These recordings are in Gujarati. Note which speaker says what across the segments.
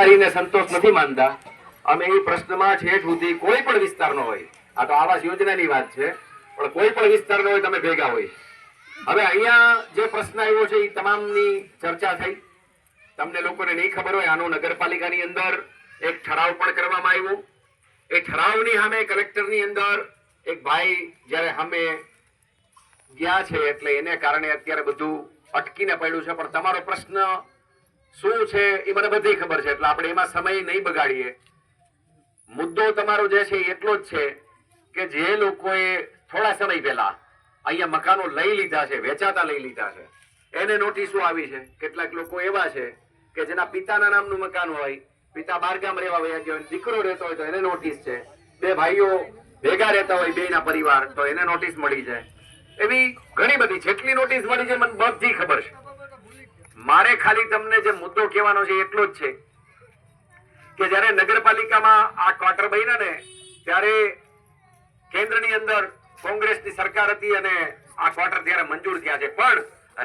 Speaker 1: સંતોષ નથી માનતા. અમે એ પ્રશ્નમાં છેઠ સુધી કોઈ પણ વિસ્તારનો હોય, આ તો આવાસ યોજનાની વાત છે, પણ કોઈ પણ વિસ્તારનો હોય તમે ભેગા હોય. હવે અહીંયા જે પ્રશ્ન આવ્યો છે એ તમામની ચર્ચા થઈ. તમને લોકોને નહીં ખબર હોય, આનો નગરપાલિકાની અંદર એક ઠરાવ પણ કરવામાં આવ્યો. એ ઠરાવની સામે કલેક્ટરની અંદર એક ભાઈ જયારે સામે ગયા છે એટલે એને કારણે અત્યારે બધું અટકીને પડ્યું છે. પણ તમારો પ્રશ્ન શું છે એ મને બધી ખબર છે, એટલે આપણે એમાં સમય નહીં બગાડીએ. મુદ્દો તમારો જે છે એટલો જ છે કે જે લોકોએ થોડા સમય પહેલા અહીંયા મકાનો લઈ લીધા છે, વેચાતા લઈ લીધા છે, એને નોટિસો આવી છે. કેટલાક લોકો એવા છે કે જેના પિતાના નામનું મકાન હોય, પિતા બારગામ રહેવા વયા ગયા હોય, દીકરો રહેતો હોય તો એને નોટિસ છે. બે ભાઈઓ ભેગા રહેતા હોય, બેના પરિવાર, તો એને નોટિસ મળી છે. એવી ઘણી બધી જેટલી નોટિસ મળી છે મને બધી ખબર છે. મારે ખાલી તમને જે મુદ્દો કહેવાનો છે એટલો જ છે કે જયારે નગરપાલિકામાં આ ક્વાર્ટર બન્યા ને ત્યારે કેન્દ્રની અંદર કોંગ્રેસની સરકાર હતી અને આ ક્વાર્ટર ત્યારે મંજૂર થયા છે. પણ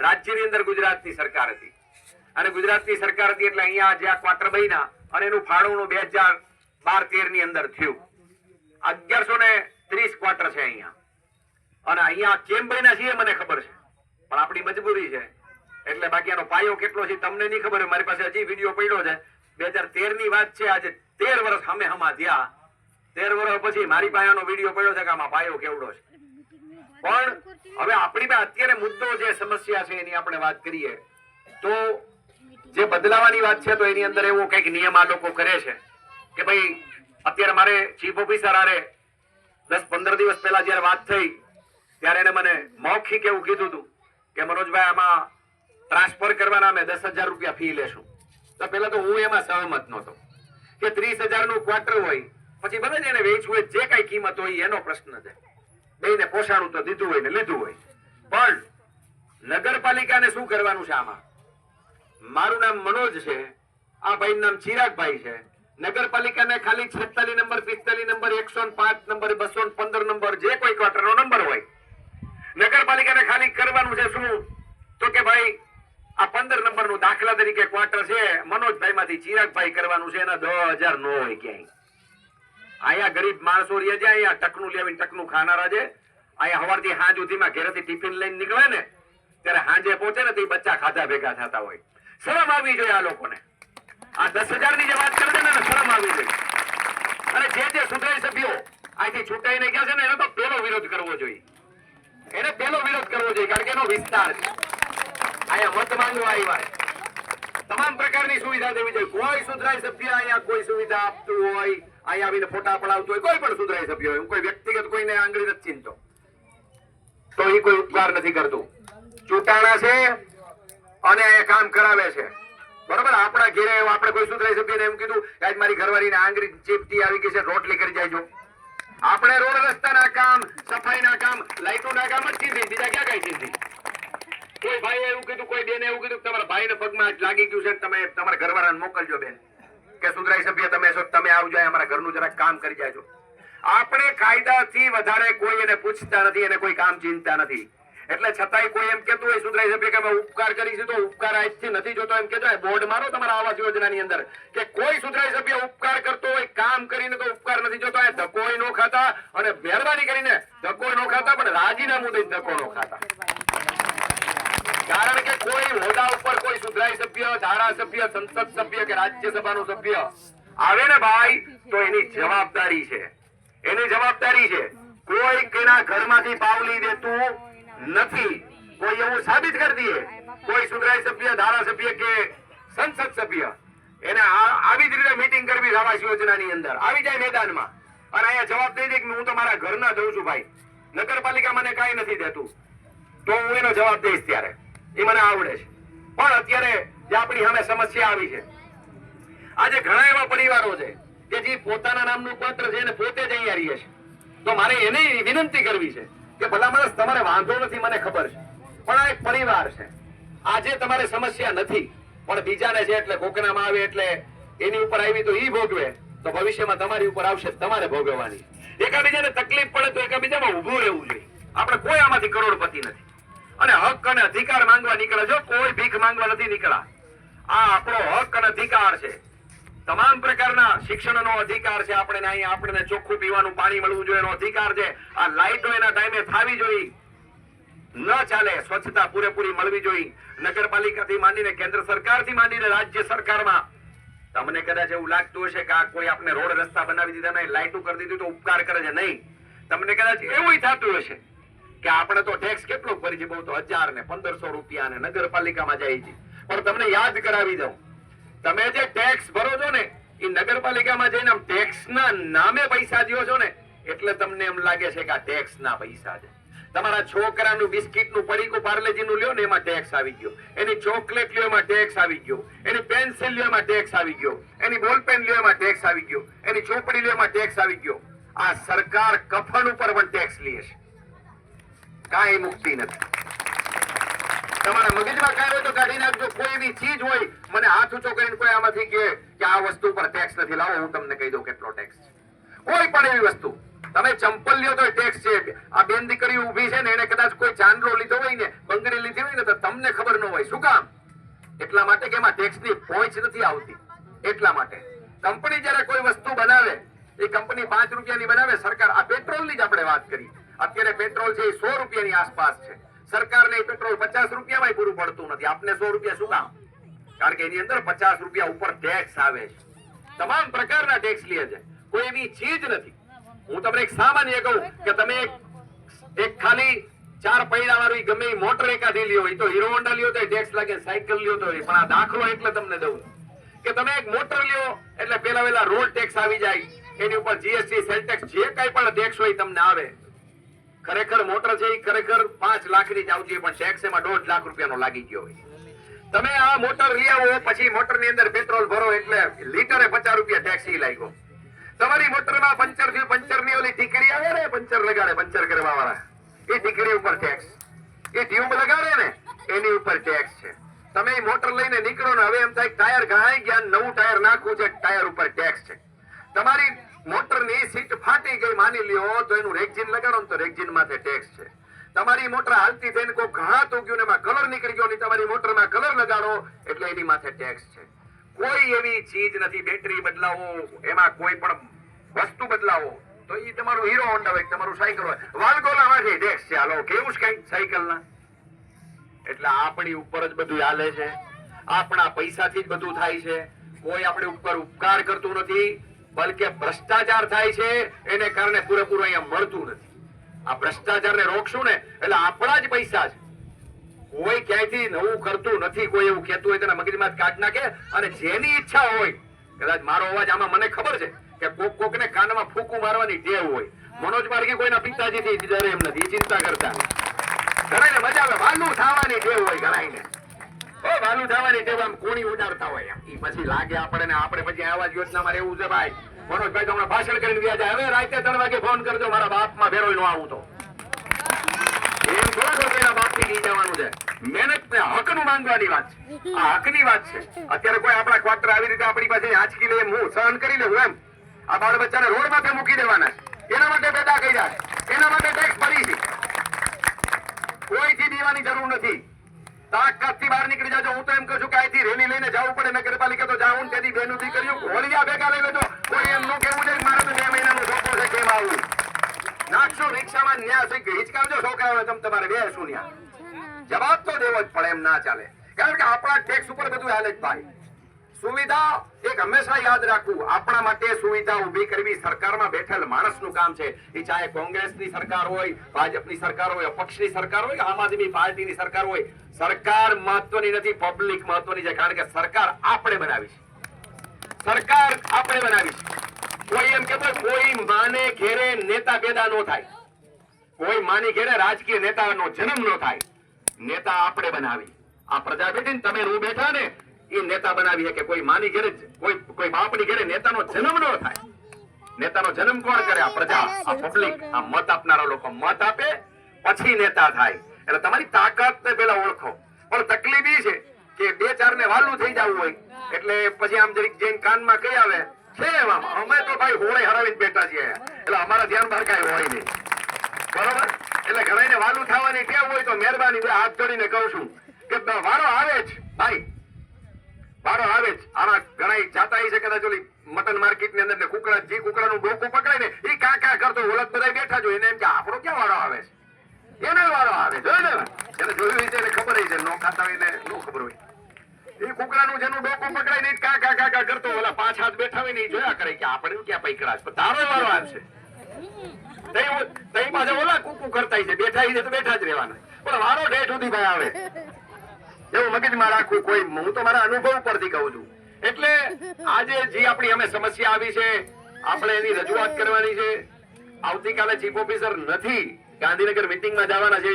Speaker 1: રાજ્યની અંદર ગુજરાતની સરકાર હતી અને ગુજરાતની સરકાર હતી એટલે અહીંયા જે આ ક્વાર્ટર બન્યા અને એનું ફાળવણું 2012-13 ની અંદર થયું. 1130 ક્વાર્ટર છે અહીંયા. અને અહીંયા કેમ બન્યા છે મને ખબર છે, પણ આપણી મજબૂરી છે. એટલે બાકી આનો પાયો કેટલો છે તમને નહીં ખબર હોય. મારી પાસે હજી વિડીયો પડ્યો છે, 2013 ની વાત છે. આજે 13 વર્ષ સામે હમા થયા. 13 વર્ષ પછી મારી પાસે આનો વિડીયો પડ્યો છે કે આમાં પાયો કેવડો છે. પણ હવે આપણી પાસે અત્યારે મુદ્દો જે સમસ્યા છે એની આપણે વાત કરીએ તો જે બદલાવાની વાત છે તો એની અંદર એવો કઈક નિયમ આ લોકો કરે છે કે ભાઈ અત્યારે મારે ચીફ ઓફિસર આરે 10-15 દિવસ પહેલા જયારે વાત થઈ ત્યારે એને મને મૌખિક એવું કીધું હતું કે મનોજભાઈ આમાં ટ્રાન્સફર કરવાના અમે 10,000 રૂપિયા ફી લેશું. તો પેલા તો હું એમાં સહમત નહોતો કે 30,000 નું ક્વાર્ટર હોય પછી ભલે એને વેચવું હોય, જે કઈ કિંમત હોય એનો પ્રશ્ન છે. બેને પોષાણું તો દીધું હોય ને લીધું હોય. પણ નગરપાલિકાને શું કરવાનું છે આમાં? મારું નામ મનોજ છે, આ ભાઈનું નામ ચિરાગભાઈ છે. નગરપાલિકાને ખાલી 46 નંબર, 45 નંબર, 105 નંબર, 215 નંબર, જે કોઈ ક્વાર્ટરનો નંબર હોય, નગરપાલિકાને ખાલી કરવાનું છે શું? તો કે ભાઈ આ 15 નંબરનું દાખલા તરીકે ક્વાર્ટર છે, મનોજભાઈ માંથી ચિરાગભાઈ કરવાનું છે, એના 10,000 નો હોય ક્યાંય. અહીંયા ગરીબ માણસો રહે છે, અહીંયા ટકનું લેવીને ટકનું ખાનારા છે. અહીંયા સવારથી સાંજ સુધીમાં ઘરેથી ટિફિન લઈને નીકળે ને ત્યારે સાંજે પહોંચે ને તો બચ્ચા ખાધા ભેગા થતા હોય. શરમ આવવી જોઈએ આ લોકોને. આ 10,000 ની જે વાત કરે છે ને શરમ આવવી જોઈએ. અને જે સુધારી સભ્યો અહીંથી છૂટાઈને ગયા છે ને એનો તો પેલો વિરોધ કરવો જોઈએ. એને પેલો વિરોધ કરવો જોઈએ, કારણ કે એનો વિસ્તાર છે. અહીંયા મત માંગવા આવ્યા, તમામ પ્રકારની સુવિધા દેવી જોઈએ. કોઈ સુધરાઈ સભ્ય અહીંયા કોઈ સુવિધા આપતું હોય, અહીંયા આવીને ફોટા પડાવતું હોય, કોઈ પણ સુધરાઈ સભ્ય હોય, હું કોઈ વ્યક્તિગત કોઈને આંગળી નથી ચીનતો, તો એ કોઈ ઉપકાર નથી કરતું. ચૂંટાણા છે અને અહીંયા કામ કરાવે છે, બરોબર. આપણા ઘેરે આપણે કોઈ સુધરાઈ સભ્યને એમ કીધું કે આજ મારી ઘરવાળીને આંગળી ચીપટી આવી ગઈ છે, રોટલી કરી જાયજો. આપણે રોડ રસ્તાના કામ, સફાઈના કામ, લાઈટોના કામ જ ચીંધી, બીજા ક્યાં કઈ ચીંધી? કોઈ ભાઈ એવું કીધું, કોઈ બેને એવું કીધું તમારા ભાઈને પગમાં લાગી ગયું છે, તમે તમારા ઘરવાળાને મોકલજો બેન કે સુધરાઈ સભ્ય તમે આવજો, અમારા ઘરનું જરાક કામ કરી જાયજો. આપણે કાયદાથી વધારે કોઈ એને પૂછતા નથી, એને કોઈ કામ ચિંતા નથી. એટલે છતાંય કોઈ એમ કેતું હોય સુધરાઈ સભ્ય કે અમે ઉપકાર કરીશું, તો ઉપકાર આજથી નથી જોતો એમ કેતો હોય. બોર્ડ મારો તમારા આવાસ યોજનાની અંદર કે કોઈ સુધરાઈ સભ્ય ઉપકાર કરતો હોય, કામ કરીને તો ઉપકાર નથી જોતો. ધક્કો નો ખાતા અને મહેરબાની કરીને ધક્કો નો ખાતા, પણ રાજીનામું દઈને ધક્કો નો ખાતા. કારણ કે કોઈ હોદ્દા ઉપર કોઈ સુધરાઈ સભ્ય, ધારાસભ્ય, સંસદ સભ્ય કે રાજ્યસભાનો સભ્ય આવે ને ભાઈ, તો એની જવાબદારી છે, એની જવાબદારી છે. કોઈ કેના ઘરમાંથી પાવલી દેતું નથી. કોઈ એવું સાબિત કરી દે, કોઈ સુધરાઈ સભ્ય, ધારાસભ્ય કે સંસદ સભ્ય, એને આવી જ રીતે મીટિંગ કરવી આવાસ યોજનાની અંદર આવી જાય મેદાનમાં અને અહીંયા જવાબ દઈ દે કે હું તો મારા ઘરના દઉં છું ભાઈ, નગરપાલિકા મને કઈ નથી દેતું, તો હું એનો જવાબ દઈશ ત્યારે. એ મને આવડે છે. પણ અત્યારે જે આપણી સામે સમસ્યા આવી છે, આજે ઘણા એવા પરિવારો છે કે જે પોતાના નામનું પત્ર છે અને પોતે જ અહીંયા રહીએ છે. તો મારે એને વિનંતી કરવી છે કે ભલા માણસ તમારે વાંધો નથી, મને ખબર છે, પણ આ એક પરિવાર છે. આજે તમારે સમસ્યા નથી, પણ બીજાને છે એટલે કોકનામાં આવે એટલે એની ઉપર આવી તો ઈ ભોગવે, તો ભવિષ્યમાં તમારી ઉપર આવશે, તમારે ભોગવવાની. એકાબીજાને તકલીફ પડે તો એકાબીજામાં ઉભું રહેવું જોઈએ. આપણે કોઈ આમાંથી કરોડપતિ નથી અને હક અને અધિકાર માંગવા નીકળે. જો કોઈ ભીખ માંગવા નથી નીકળ્યા. આ આપણો હક અને અધિકાર છે. તમામ પ્રકારના શિક્ષણનો અધિકાર છે આપણે અહીંયા, આપણને ચોખ્ખું પીવાનું પાણી મળવું જોઈએ એનો અધિકાર છે. આ લાઈટો એના ટાઈમે થવી જોઈએ, ન ચાલે. સ્વચ્છતા પૂરેપૂરી મળવી જોઈએ. નગરપાલિકાથી માંડીને કેન્દ્ર સરકારથી માંડીને રાજ્ય સરકારમાં તમને કદાચ એવું લાગતું હશે કે આ કોઈ આપણે રોડ રસ્તા બનાવી દીધા નહીં, લાઈટો કરી દીધું તો ઉપકાર કરે છે. નહીં, તમને કદાચ એવું થતું હશે કે આપણે તો ટેક્સ કેટલો ભરી છે, બહુ તો 1000 ને 1500 રૂપિયા ને નગરપાલિકામાં જાય છે. પણ તમને યાદ કરાવી દઉં, તમે જે ટેક્સ ભરો છો ને એ નગરપાલિકામાં જઈને આમ ટેક્સ ના નામે પૈસા દો છો ને એટલે તમને એમ લાગે છે કે આ ટેક્સ ના પૈસા છે. તમારા છોકરાનું બિસ્કિટનું પડીકું પાર્લેજીનું લ્યો ને એમાં ટેક્સ આવી ગયો, એની ચોકલેટ લ્યો એમાં ટેક્સ આવી ગયો, એની પેન્સિલ લ્યો એમાં ટેક્સ આવી ગયો, એની બોલપેન લ્યો એમાં ટેક્સ આવી ગયો, એની ચોપડી લ્યો એમાં ટેક્સ આવી ગયો. આ સરકાર કફન ઉપર પણ ટેક્સ લે છે, કાંઈ મુક્તિ નથી. તમારા મગજમાં કાંઈ હોય તો કાઢી નાખજો. કોઈ એવી ચીજ હોય મને હાથ ઊંચો કરીને કોઈ આમાંથી કે આ વસ્તુ પર ટેક્સ નથી, લાવો હું તમને કહી દઉં કેટલો ટેક્સ છે. કોઈ પણ એવી વસ્તુ તમે ચંપલ લ્યો તો ટેક્સ છે. આ બેન દીકરી ઊભી છે ને એને કદાચ કોઈ ચાંદલો લીધો હોય ને બંગડી લીધી હોય ને તો તમને ખબર ન હોય. શું કામ? એટલા માટે કે એમાં ટેક્સની પહોંચ નથી આવતી. એટલા માટે કંપની જયારે કોઈ વસ્તુ બનાવે એ કંપની 5 રૂપિયાની બનાવે. સરકાર આ પેટ્રોલની જ આપણે વાત કરી, અત્યારે પેટ્રોલ છે એ 100 રૂપિયાની આસપાસ છે. સરકારને પેટ્રોલ 50 રૂપિયામાં પૂરું પડતું નથી. આપને 100 રૂપિયા શું કામ? કારણ કે એની અંદર 50 રૂપિયા ઉપર ટેક્સ આવે છે. તમામ પ્રકારના ટેક્સ લે છે. કોઈ એવી ચીજ નથી. હું તમને એક સામાન્ય કહું કે તમે એક ખાલી 4 પૈડા વાળી ગમે એ મોટર એકાદી લ્યો, એ તો હીરો હોન્ડા લ્યો તો ટેક્સ લાગે, સાયકલ લ્યો તો. પણ આ દાખલો એટલે તમને દઉં કે તમે એક મોટર લ્યો એટલે પેલા રોડ ટેક્સ આવી જાય, એની ઉપર જીએસટી, સેલ ટેક્સ, જે કઈ પણ ટેક્સ હોય તમને આવે. ખરેખર મોટર છે એ ખરેખર 5 લાખની જ આવતી હોય પણ ટેક્સ એમાં 1.5 લાખ રૂપિયાનો લાગી ગયો હોય. તમે આ મોટર લઈ આવો પછી મોટરની અંદર પેટ્રોલ ભરો એટલે લીટરે 50 રૂપિયા ટેક્સ ઈ લાગ્યો. તમારી મોટરમાં પંચર થયું, પંચરની ઓલી ટીકડી આવે ને પંચર લગાડે, પંચર કરવા વાળા, એ ટીકડી ઉપર ટેક્સ. એ ટ્યુબ લગાડે ને એની ઉપર ટેક્સ છે. તમે એ મોટર લઈને નીકળો ને હવે એમ થાય ટાયર ઘાઈ ગયા, નવું ટાયર નાખવું છે, ટાયર ઉપર ટેક્સ છે. તમારી મોટરની સીટ ફાટી ગઈ માની લ્યો તો એનું રેક્ઝિન લગાડો ને તો રેક્ઝિન માથે ટેક્સ છે. તમારી મોટર હાલતી થઈને કોઈ ઘા તો ગયું ને એમાં કલર નીકળી ગયો ને તમારી મોટરમાં કલર લગાડો એટલે એની માથે ટેક્સ છે. કોઈ એવી ચીજ નથી. બેટરી બદલાવો, એમાં કોઈ પણ વસ્તુ બદલાવો તો એ તમારું હીરો હોન્ડા હોય, તમારું સાયકલ હોય, વાલગોલામાંથી ટેક્સ છે. હાલો કેવું છે કઈ સાયકલના? એટલે આપણી ઉપર જ બધું હાલે છે, આપણા પૈસાથી જ બધું થાય છે. કોઈ આપણી ઉપર ઉપકાર કરતું નથી, બલકે ભ્રષ્ટાચાર થાય છે. એને કારણે પૂરેપૂરું અહીંયા મળતું નથી. આ ભ્રષ્ટાચારને રોકશું ને એટલે આપણા જ પૈસા છે. કોઈ ક્યાંયથી નવું કરતું નથી. કોઈ એવું કહેતું હોય તેના મગજમાં જ કાઢ નાખે. અને જેની ઈચ્છા હોય, કદાચ મારો અવાજ આમાં મને ખબર છે કે કોક ને કાનમાં ફૂંકું મારવાની ટેવ હોય. મનોજ માર્ગી કોઈના પિતાજીથી ડરે એમ નથી, એ ચિંતા કરતા ઘણાને મજા આવે. વાલું થવાની ટેવ હોય ઘણાને, વાલું થવાની ટેવ, આમ કોણી ઉડાડતા હોય. એ પછી લાગે આપણે ને આપણે પછી આવાજ યોજનામાં રહેવું છે. ભાઈ મનોજભાઈ તો હમણાં ભાષણ કરીને વ્યા જાય, હવે રાતે 3 વાગે ફોન કરજો, મારા બાપમાં ભેરો ન આવું તો એમ થોડા એના બાપથી કહી જવાનું છે. મહેનત ને હકનું માંગવાની વાત છે. આ હકની વાત છે. અત્યારે કોઈ આપણા ક્વાર્ટર આવી રીતે આપણી પાસે આંચકી લે, હું સહન કરી લેવું એમ? આ બાળ બચ્ચાને રોડ માથે મૂકી દેવાના છે, એના માટે પેદા કર્યા છે, એના માટે ટેક્સ ભરી છે. કોઈથી દેવાની જરૂર નથી. તાકાતથી બહાર નીકળી જાજો. હું તો એમ કહું છું કે અહીંથી રેલી લઈને જવું પડે નગરપાલિકા તો જાવું. તેથી બેનું દીકરીઓ હોળિયા ભેગા લઈ લેજો. કોઈ એમ નું કેવું છે મારે તો 2 મહિનાનો ધોકો છે, કેમ આવું? નાખશો રિક્ષામાં ન્યા શીખ હિચકાવજો છોકરાઓને, તમે તમારે બેસું ન્યા. જવાબ તો દેવો જ પડે, એમ ના ચાલે. કારણ કે આપણા ટેક્સ ઉપર બધું હાલે જ ભાઈ. સુવિધા એક હંમેશા યાદ રાખવું, આપણા માટે સુવિધા ઉભી કરવી સરકારમાં બેઠેલ માણસનું કામ છે. એ ચાહે કોંગ્રેસની સરકાર હોય, ભાજપની સરકાર હોય, અપક્ષની સરકાર હોય, આમ આદમી પાર્ટીની સરકાર હોય, સરકાર મહત્વની નથી, પબ્લિક મહત્વની છે. કારણ કે સરકાર આપણે બનાવી છે. સરકાર આપણે બનાવી છે. કોઈ એમ કે કોઈ માને ઘેરે નેતા પેદા ન થાય, કોઈ માની ઘેરે રાજકીય નેતાનો જન્મ ન થાય. નેતા આપણે બનાવી. આ પ્રજા બેઠી ને તમે હું બેઠા ને એ નેતા બનાવી કે કોઈ માની ઘેરે, કોઈ બાપની ઘેરે નેતાનો જન્મ ન થાય. નેતાનો જન્મ કોણ કરે? આ પ્રજા, આ પબ્લિક, આ મત આપનારા લોકો મત આપે પછી નેતા થાય. એટલે તમારી તાકાત ને પેલા ઓળખો. પણ તકલીફ એ છે કે 2-4 ને વાલું થઈ જવું હોય એટલે પછી આમ જરીક જઈને કાનમાં કઈ આવે છે એમાં અમે તો ભાઈ હોળે હરાવીને બેઠા છીએ એટલે અમારા ધ્યાન બહાર કઈ હોય નહીં. બરોબર? એટલે ઘણાને વાલું થવાની ટેવ હોય તો મહેરબાની હાથ જોડીને કહું છું કે વારો આવે જ ભાઈ, વારો આવે જ. આમાં ઘણા જાતા છે કદાચ ઓલી મટન માર્કેટ ની અંદર ને કુકડા જે કુકડાનું ડોકું પકડાય ને એ કાકા કરતો ઓલગ બધા બેઠા જો એને એમ કે આપણો ક્યાં વારો આવે છે, એનો વારો આવે જોઈ ને એને જોયું છે એને ખબર છે, નો ખાતા હોય ને નો ખબર હોય એ કુકડાનું જેનું ડોકું પકડાય ને કાકા કાકા કરતો ઓલા 5 હાથ બેઠા હોય ને એ જોયા કરે કે આપણે ક્યાં પૈકડા છે, તારો વારો આવશે. તઈ પાછા ઓલા કુકુ કરતા છે બેઠા છે તો બેઠા જ રહેવાના, પણ વારો ઠેઠ સુધી ભાઈ આવે એવું મગજમાં રાખવું કોઈ. હું તો મારા અનુભવ પરથી કહું છું. એટલે આજે જે આપણી અમે સમસ્યા આવી છે આપણે એની રજૂઆત કરવાની છે. આવતીકાલે ચીફ ઓફિસર નથી, ગાંધીનગર મીટિંગમાં જવાના છે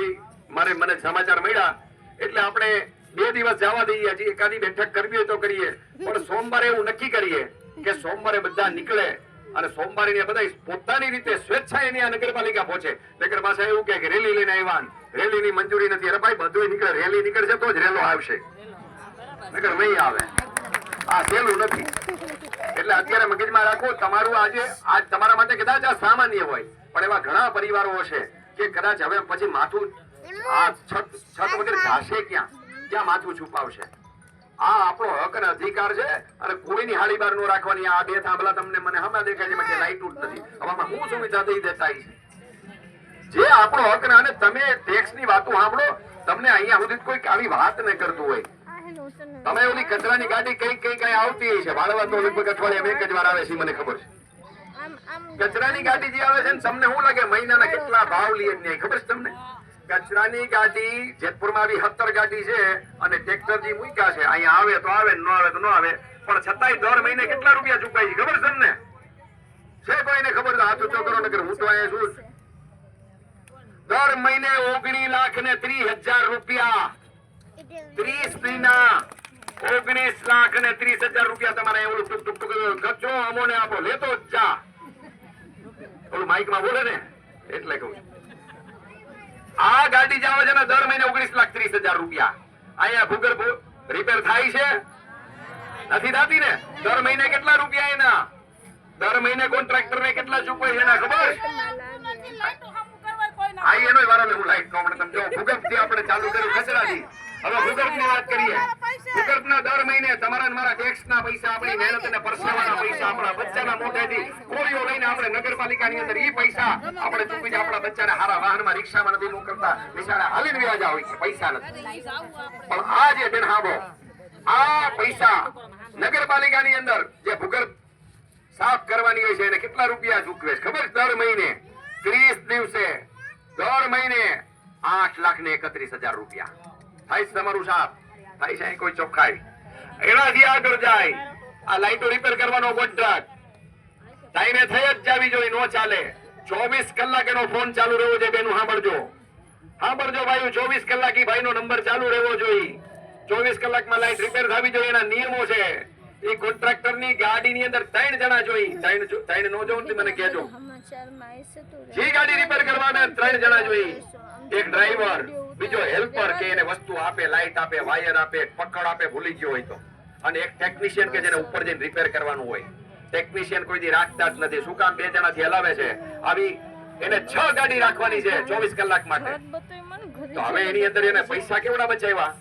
Speaker 1: મને સમાચાર મળ્યા, એટલે આપણે 2 દિવસ જવા દઈએ. હજી એકાદી બેઠક કરવી હોય તો કરીએ, પણ સોમવારે એવું નક્કી કરીએ કે સોમવારે બધા નીકળે અને સોમવારે બધા પોતાની રીતે સ્વેચ્છાએ એની આ નગરપાલિકા પહોંચે. નગર પાસે એવું કે રેલી લઈને આવ્યા, રેલીની મંજૂરી નથી. અરે ભાઈ બધું નીકળે, રેલી નીકળશે તો જ રેલો આવશે, નગર નહીં આવે. આ સહેલું નથી. એટલે અત્યારે મગજમાં રાખો, તમારું આજ તમારા માટે કદાચ આ સામાન્ય હોય, પણ એવા ઘણા પરિવારો હશે કે કદાચ હવે પછી માથું આ છત વગર જાશે ક્યાં માથું છુપાવશે. આ આપણો હક અને અધિકાર છે અને કોઈની હાડી બાર નો રાખવાની. આ 2 થાંભલા તમને મને હમણાં દેખાય છે કે લાઈટ જ નથી, હવામાં હું સુવિધા દઈ દેતા છે જે આપણો હક ને. અને તમે ટેક્સ ની વાતો સાંભળો, તમને અહીંયા સુધી કોઈ આવી વાત ન કરતું હોય. તમે ઓલી કચરાની ગાડી કઈ આવતી હોય છે, વાળવા તો લગભગ અઠવાડિયામાં 1 જ વાર આવે છે મને ખબર છે. કચરાની ગાડી જે આવે છે ને તમને શું લાગે મહિનાના કેટલા ભાવ લે ને ખબર છે તમને? કચરાની ગાડી જેતપુરમાં આવી 17 ગાડી છે અને ટ્રેક્ટર જે મૂક્યા છે અહીંયા આવે તો આવે, ન આવે તો ન આવે, પણ છતાંય દર મહિને કેટલા રૂપિયા ચૂકવાય છે ખબર છે તમને? છે કોઈને ખબર? તો હાથ ઊંચો કરો નકર હું તો અહીંયા છું. દર મહિને 19,30,000 રૂપિયા, 30 મહિના 19,30,000 રૂપિયા તમારે એવું ટુક ટુક ટુક ખર્ચો અમોને આપો, લેતો જ જા. ઓલું માઇકમાં બોલે ને એટલે કહું છું. આ ગાડી જ આવે છે ને દર મહિને 19,30,000 રૂપિયા. અહીંયા ભૂગર્ભ રિપેર થાય છે નથી થતી ને? દર મહિને કેટલા રૂપિયા એના? દર મહિને કોન્ટ્રાક્ટર ને કેટલા ચૂકવાય છે એના ખબર? આ એનો વારો ને હું લાઈટ નો તમને જો ભૂગર્ભ થી આપણે ચાલુ કર્યું કચરાથી. હવે ભૂગર્ભ ની વાત કરીએ. ભૂગર્ભ ના દર મહિને તમારા મારા ટેક્સ ના પૈસા, આપણી મહેનત અને પરસેવાના પૈસા, આપણા બચ્ચાના મોઢેથી કોળીઓ લઈને આપણે નગરપાલિકાની અંદર એ પૈસા આપણે ચૂકવી આપણા બચ્ચાને હારા વાહનમાં રિક્ષામાં નથી મોકલતા, બિચારા હાલીને વ્યાજા હોય છે, પૈસા નથી. પણ આ જે બેન હાંભળો, આ પૈસા નગરપાલિકાની અંદર જે ભૂગર્ભ સાફ કરવાની હોય છે એને કેટલા રૂપિયા ચૂકવે છે ખબર? દર મહિને 30 દિવસે દર મહિને 8,31,000 રૂપિયા થાય છે તમારું સાફ થાય છે. કોઈ ચોખ્ખાઈ એનાથી આગળ જાય. આ લાઈટો રિપેર કરવાનો કોન્ટ્રાક્ટ ટાઈમે થઈ જ જાવી જોઈએ, નો ચાલે. 24 કલાક એનો ફોન ચાલુ રહેવો જોઈએ. બેનું સાંભળજો ભાઈ, 24 કલાક ઈ ભાઈનો નંબર ચાલુ રહેવો જોઈએ. 24 કલાકમાં લાઈટ રિપેર થવી જોઈએ, એના નિયમો છે. એ કોન્ટ્રાક્ટર ની ગાડી ની અંદર 3 જણા જોઈએ. 3 નો જોઉં તો મને કહેજો. જે ગાડી રિપેર કરવાના 3 જણા જોઈએ. એક ડ્રાઈવર, બીજો હેલ્પર કે એને વસ્તુ આપે, લાઈટ આપે, વાયર આપે, પકડ આપે ભૂલી ગયો હોય તો, અને એક ટેકનિશિયન કે જેને ઉપર જઈને રિપેર કરવાનું હોય. ટેકનિશિયન કોઈ દી રાખતા જ નથી. શું કામ? 2 જણાથી હલાવે છે. આવી એને 6 ગાડી રાખવાની છે 24 કલાક માટે. તો હવે એની અંદર એને પૈસા કેવડા બચાવ્યા?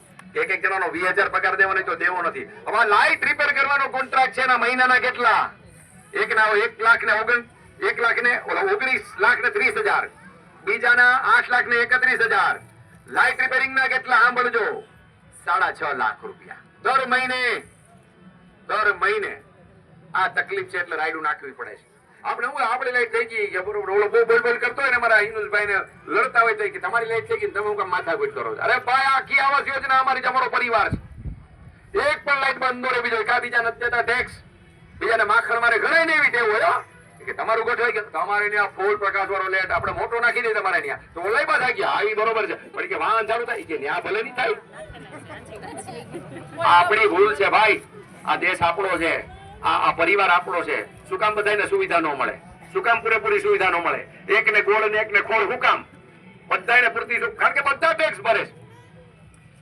Speaker 1: એક જણાનો 20,000 પગાર દેવાનો તો દેવો નથી. હવે લાઈટ રિપેર કરવાનો કોન્ટ્રાક્ટ છે એના મહિનાના કેટલા? એકના 19,30,000, બીજાના 8,31,000. લાઈટ રિપેરિંગ ના કેટલા સાંભળજો? 6.5 લાખ રૂપિયા દર મહિને. આ તકલીફ છે એટલે રાયડું નાખવી પડે છે. આપણે લાઈટ થઈ ગઈ કે બરોબર ઓલો બહુ બોલ કરતો હોય ને મારા હિનુષભાઈ ને લડતા હોય તો કે તમારી લાઈટ થઈ ગઈ તમે હું કામ માથાકૂટ કરો છો? અરે ભાઈ, આખી આવાસ યોજના અમારી અમારો પરિવાર છે. એક પણ લાઈટ બંધ ન રહે. બીજો કા બીજા નથી દેતા ટેક્સ, બીજાને માખણ મારે ઘણા ને એવી ટેવ હોય કે તમારું ગોઠવાય કે તમારે ત્યાં ફૂલ પ્રકાશ વાળો લેટ આપણે મોટો નાખી દે તમારે ત્યાં તો ઓલાઈ બા થઈ ગયા. આવી બરોબર છે, પણ કે વાહન ચાલુ થાય કે ત્યાં ભલે નહીં થાય. આપણી ભૂલ છે ભાઈ. આ દેશ આપણો છે, આ પરિવાર આપણો છે. શું કામ બધાને સુવિધા ન મળે? શું કામ પૂરેપૂરી સુવિધા ન મળે? એકને ગોળ ને એકને ખોળ. શું કામ? બધાને પૂરતી, કારણ કે બધા ટેક્સ ભરે છે.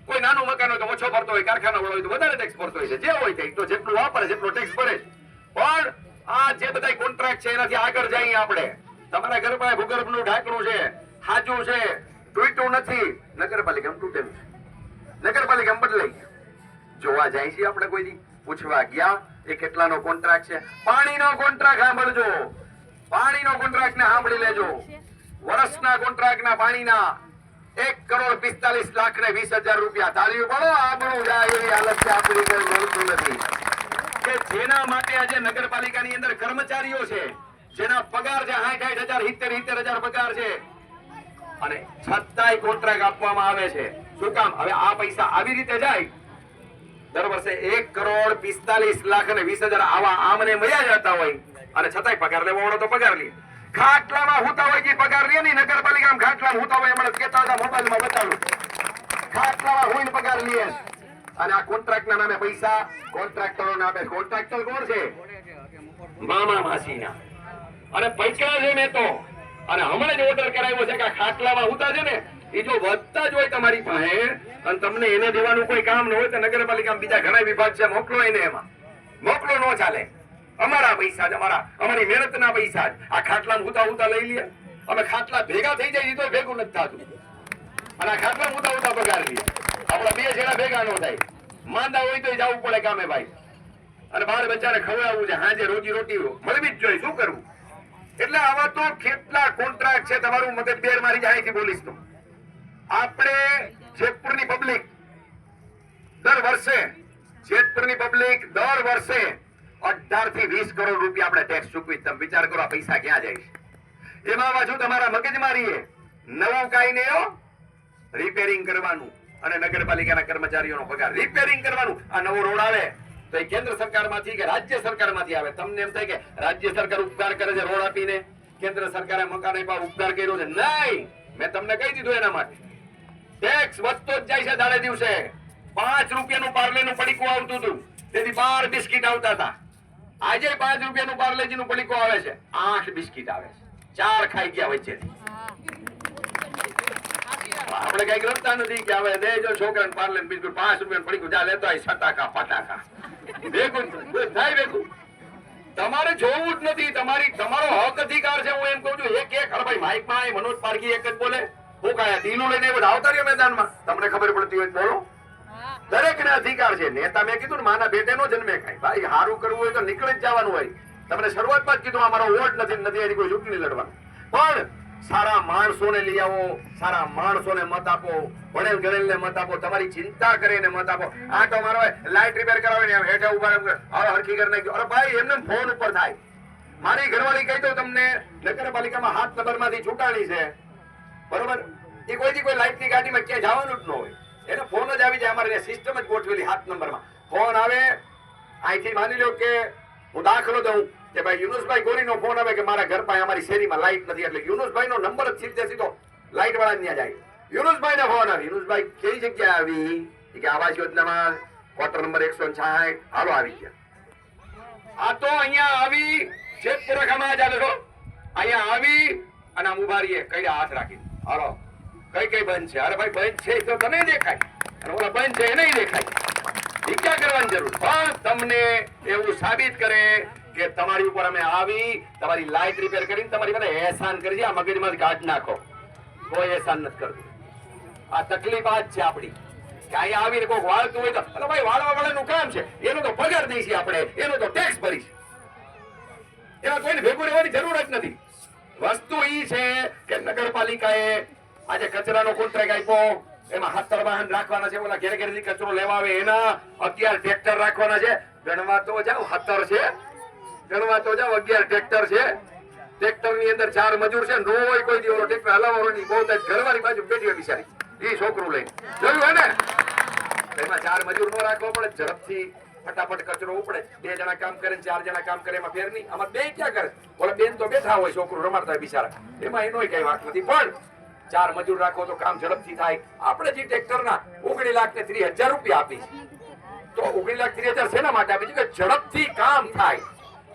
Speaker 1: કોઈ નાનું મકાન હોય તો ઓછો ભરતો હોય, કારખાના વાળો હોય તો વધારે ટેક્સ ભરતો હોય છે. જે હોય તે તો જેટલું વાપરે જેટલો ટેક્સ ભરે છે. પણ આ જે બધા કોન્ટ્રાક્ટ છે એનાથી આગળ જઈએ આપણે. તમારા ઘર પાસે ભૂગર્ભનું ઢાંકણું છે, સાચું છે, તૂટ્યું નથી. નગરપાલિકામાં તૂટેલું છે, નગરપાલિકામાં બદલાઈ. જોવા જાય છે આપણે કોઈ દી? પૂછવા ગયા એ કેટલાનો કોન્ટ્રાક્ટ છે. પાણીનો કોન્ટ્રાક્ટ સાંભળજો, પાણીનો કોન્ટ્રાક્ટ ને સાંભળી લેજો. વર્ષના કોન્ટ્રાક્ટના પાણીના 1,45,20,000 રૂપિયા. તાળીઓ પાડો, આબરૂ જાય એવી હાલત છે આપણી. કોઈ બોલતું નથી કે જેના માટે આજે નગરપાલિકાની અંદર કર્મચારીઓ છે, જેના પગાર છે 60,000 70,000 પગાર છે, અને છતાંય કોન્ટ્રાક્ટ આપવામાં આવે છે. શું કામ? હવે આ પૈસા આવી રીતે જાય. દર વર્ષે 1,45,20,000 આવા આમને મળ્યા જતા હોય, અને છતાંય પગાર લેવો પડે તો પગાર લે. ખાટલામાં હુતા હોય જે પગાર લે ની નગરપાલિકામાં ખાટલામાં હુતા હોય એમણે કહેતા હતા મોબાઈલમાં બતાડું, ખાટલામાં હોઈને પગાર લે. અને આ કોન્ટ્રાક્ટના નામે પૈસા કોન્ટ્રાક્ટરો નામે. કોન્ટ્રાક્ટર કોણ છે? મામા માસીના. અને પૈસા છે મેં તો, અને હમણાં જ ઓર્ડર કરાવ્યો છે કે આ ખાટલામાં હુતા છે ને એ જો વધતા જ હોય તમારી પાસે અને તમને એને દેવાનું કોઈ કામ ન હોય તો નગરપાલિકામાં બીજા ઘણા વિભાગ છે, મોકલો એને. એમાં મોકલો, ન ચાલે. અમારા પૈસા જ, અમારી મહેનતના પૈસા જ આ ખાટલામાં હુતા હુતા લઈ લે. અમે ખાટલા ભેગા થઈ જાય તો ભેગું નથી થતું, અને આ ખાટલામાં હુતા હુતા પગાર લે. આપડા બે જણા ભેગા ન થાય. માંદા હોય તો જવું પડે કામે ભાઈ, અને બાર બચ્ચાને ખવડાવવું છે, હાજે રોજી રોટી મળવી જ જોઈએ. શું કરવું? એટલે આવા તો કેટલા કોન્ટ્રાક્ટ છે. તમારું મગજ બેર મારી જાય થી બોલીશ તો. આપણે જેતપુરની પબ્લિક દર વર્ષે 18 થી 20 કરોડ રૂપિયા આપણે ટેક્સ ચૂકવી. તમે વિચાર કરો આ પૈસા ક્યાં જાય છે? એમાં પાછું તમારા મગજમારી નવું કાઈ નહીં, રિપેરિંગ કરવાનું, અને નગરપાલિકાના કર્મચારીઓનો પગાર રિપેરિંગ કરવાનું. આ નવો રોડ આવે તો એ કેન્દ્ર સરકારમાંથી કે રાજ્ય સરકારમાંથી આવે. તમને એમ થાય કે રાજ્ય સરકાર ઉપકાર કરે છે રોડ આપીને, કેન્દ્ર સરકારે મકાન આપ્યા ઉપકાર કર્યો છે? નહીં, મેં તમને કહી દીધું એના માટે. ટેક્સ વધતો જ જાય છે દાડે દિવસે. 5 રૂપિયાનું પાર્લેનું પડીકું આવતું હતું, તેથી 12 બિસ્કીટ આવતા હતા. આજે 5 રૂપિયાનું પાર્લેજીનું પડીકું આવે છે, 8 બિસ્કીટ આવે છે. 4 ખાઈ ગયા વચ્ચેથી. આપણે કઈક રમતા નથી કે હવે દેજો છોકરાને પાર્લે બિસ્કુટ 5 રૂપિયાનું પડીકું જા લેતો હોય, સટાકા પટાકા ભેગું થાય ભેગું. તમારે જોવું જ નથી. તમારો હક અધિકાર છે. હું એમ કહું છું એક ભાઈ માઇકમાં મનોજ પારકી એક જ બોલે, હું કાયા ઢીલું લઈને બધા આવતા રહ્યો મેદાનમાં. તમને ખબર પડતી હોય બોલો. દરેક ને અધિકાર છે. નેતા મેં કીધું ને માના બેટે નો જન્મે ખાય. ભાઈ સારું કરવું હોય તો નીકળી જ જવાનું હોય. તમને શરૂઆતમાં જ કીધું અમારો વોટ નથી એની કોઈ ચૂંટણી લડવાનું. પણ સારા માણસોને લઈ આવો, સારા માણસોને મત આપો, ભણેલ ગણેલને મત આપો, તમારી ચિંતા કરીને મત આપો. આટો મારો લાઈટ રિપેર કરાવે ને હેઠે ઉભા હરખી કરી નાખ્યો. અરે ભાઈ એમને ફોન ઉપર થાય. મારી ઘરવાળી કહી દઉં તમને, નગરપાલિકામાં 7 નંબરમાંથી ચૂંટાણી છે, બરોબર? એ કોઈ લાઈટની ગાડીમાં ક્યાંય જવાનું જ ન હોય, એને ફોન જ આવી જાય. અમારે સિસ્ટમ જ ગોઠવેલી 7 નંબરમાં ફોન આવે. અહીંથી માની લો કે હું દાખલો દઉં કે ભાઈ યુનુસભાઈ ગોરીનો ફોન આવે કે મારા ઘર પાસે અમારી શેરીમાં લાઈટ નથી, એટલે યુનુસભાઈનો નંબર જ સીધો લાઈટ વાળા ત્યાં જાય. યુનુસભાઈને ફોન આવે, યુનુસભાઈ કઈ જગ્યાએ આવી કે આવાસ યોજનામાં ક્વાર્ટર નંબર 160. હાલો આવી ગયા. આ તો અહીંયા આવી જેતપુરાખામાં જ આવે. અહીંયા આવી અને આમ ઉભા રહીએ, કઈ હાથ રાખી, હાલો કઈ બંધ છે? અરે ભાઈ બંધ છે તો તને દેખાય, અને ઓલા બંધ છે એ નહીં દેખાય. ભીખ્યા કરવાની જરૂર. પણ તમને એવું સાબિત કરે કે તમારી ઉપર અમે આવી, તમારી લાઈટ રિપેર કરીને તમારી પાસે એહસાન કરી. આ મગજમાંથી કાઢ નાખો. કોઈ એહસાન નથી કરતું. આ તકલીફ આ જ છે આપણી કે અહીંયા આવીને કોઈ વાળતું હોય તો અરે ભાઈ વાળવા વાળાનું કામ છે, એનો તો પગાર દઈશું આપણે, એનો તો ટેક્સ ભરીશું. એમાં કોઈને ભેગું રહેવાની જરૂર જ નથી. વસ્તુ એ છે કે નગરપાલિકાએ આજે કચરાનો કોન્ટ્રાક્ટ આપ્યો, એમાં 17 વાહન રાખવાના છે. ઓલા ઘેર ઘેરથી કચરો લેવા આવે એના 11 ટ્રેક્ટર રાખવાના છે. ગણવા તો જાવ 17 છે, ગણવા તો જાવ 11 ટ્રેક્ટર છે. ટ્રેક્ટર ની અંદર 4 મજૂર છે. નો હોય કોઈ દી ઓલો ટ્રેક્ટર હલાવવાનો નહીં. બહુ ઘરવાળી બાજુ બેઠી હોય બિચારી, એ છોકરું લઈને જોયું હે ને. એમાં 4 મજૂર નો રાખવો પડે, ઝડપથી ફટાફટ કચરો ઉપડે. 2 જણા કામ કરે, 4 જણા કામ કરે, એમાં ફેર નહીં. આમાં 2 ક્યાં કરે? ઓલા બેન તો બેઠા હોય, છોકરું રમાડતા હોય બિચારા, એમાં એનો કઈ વાત નથી. પણ 4 મજૂર રાખો તો કામ ઝડપથી થાય. આપણે જે ટ્રેક્ટરના 19,30,000 રૂપિયા આપી, તો 19,30,000 શેના માટે આપી છે? કે ઝડપથી કામ થાય.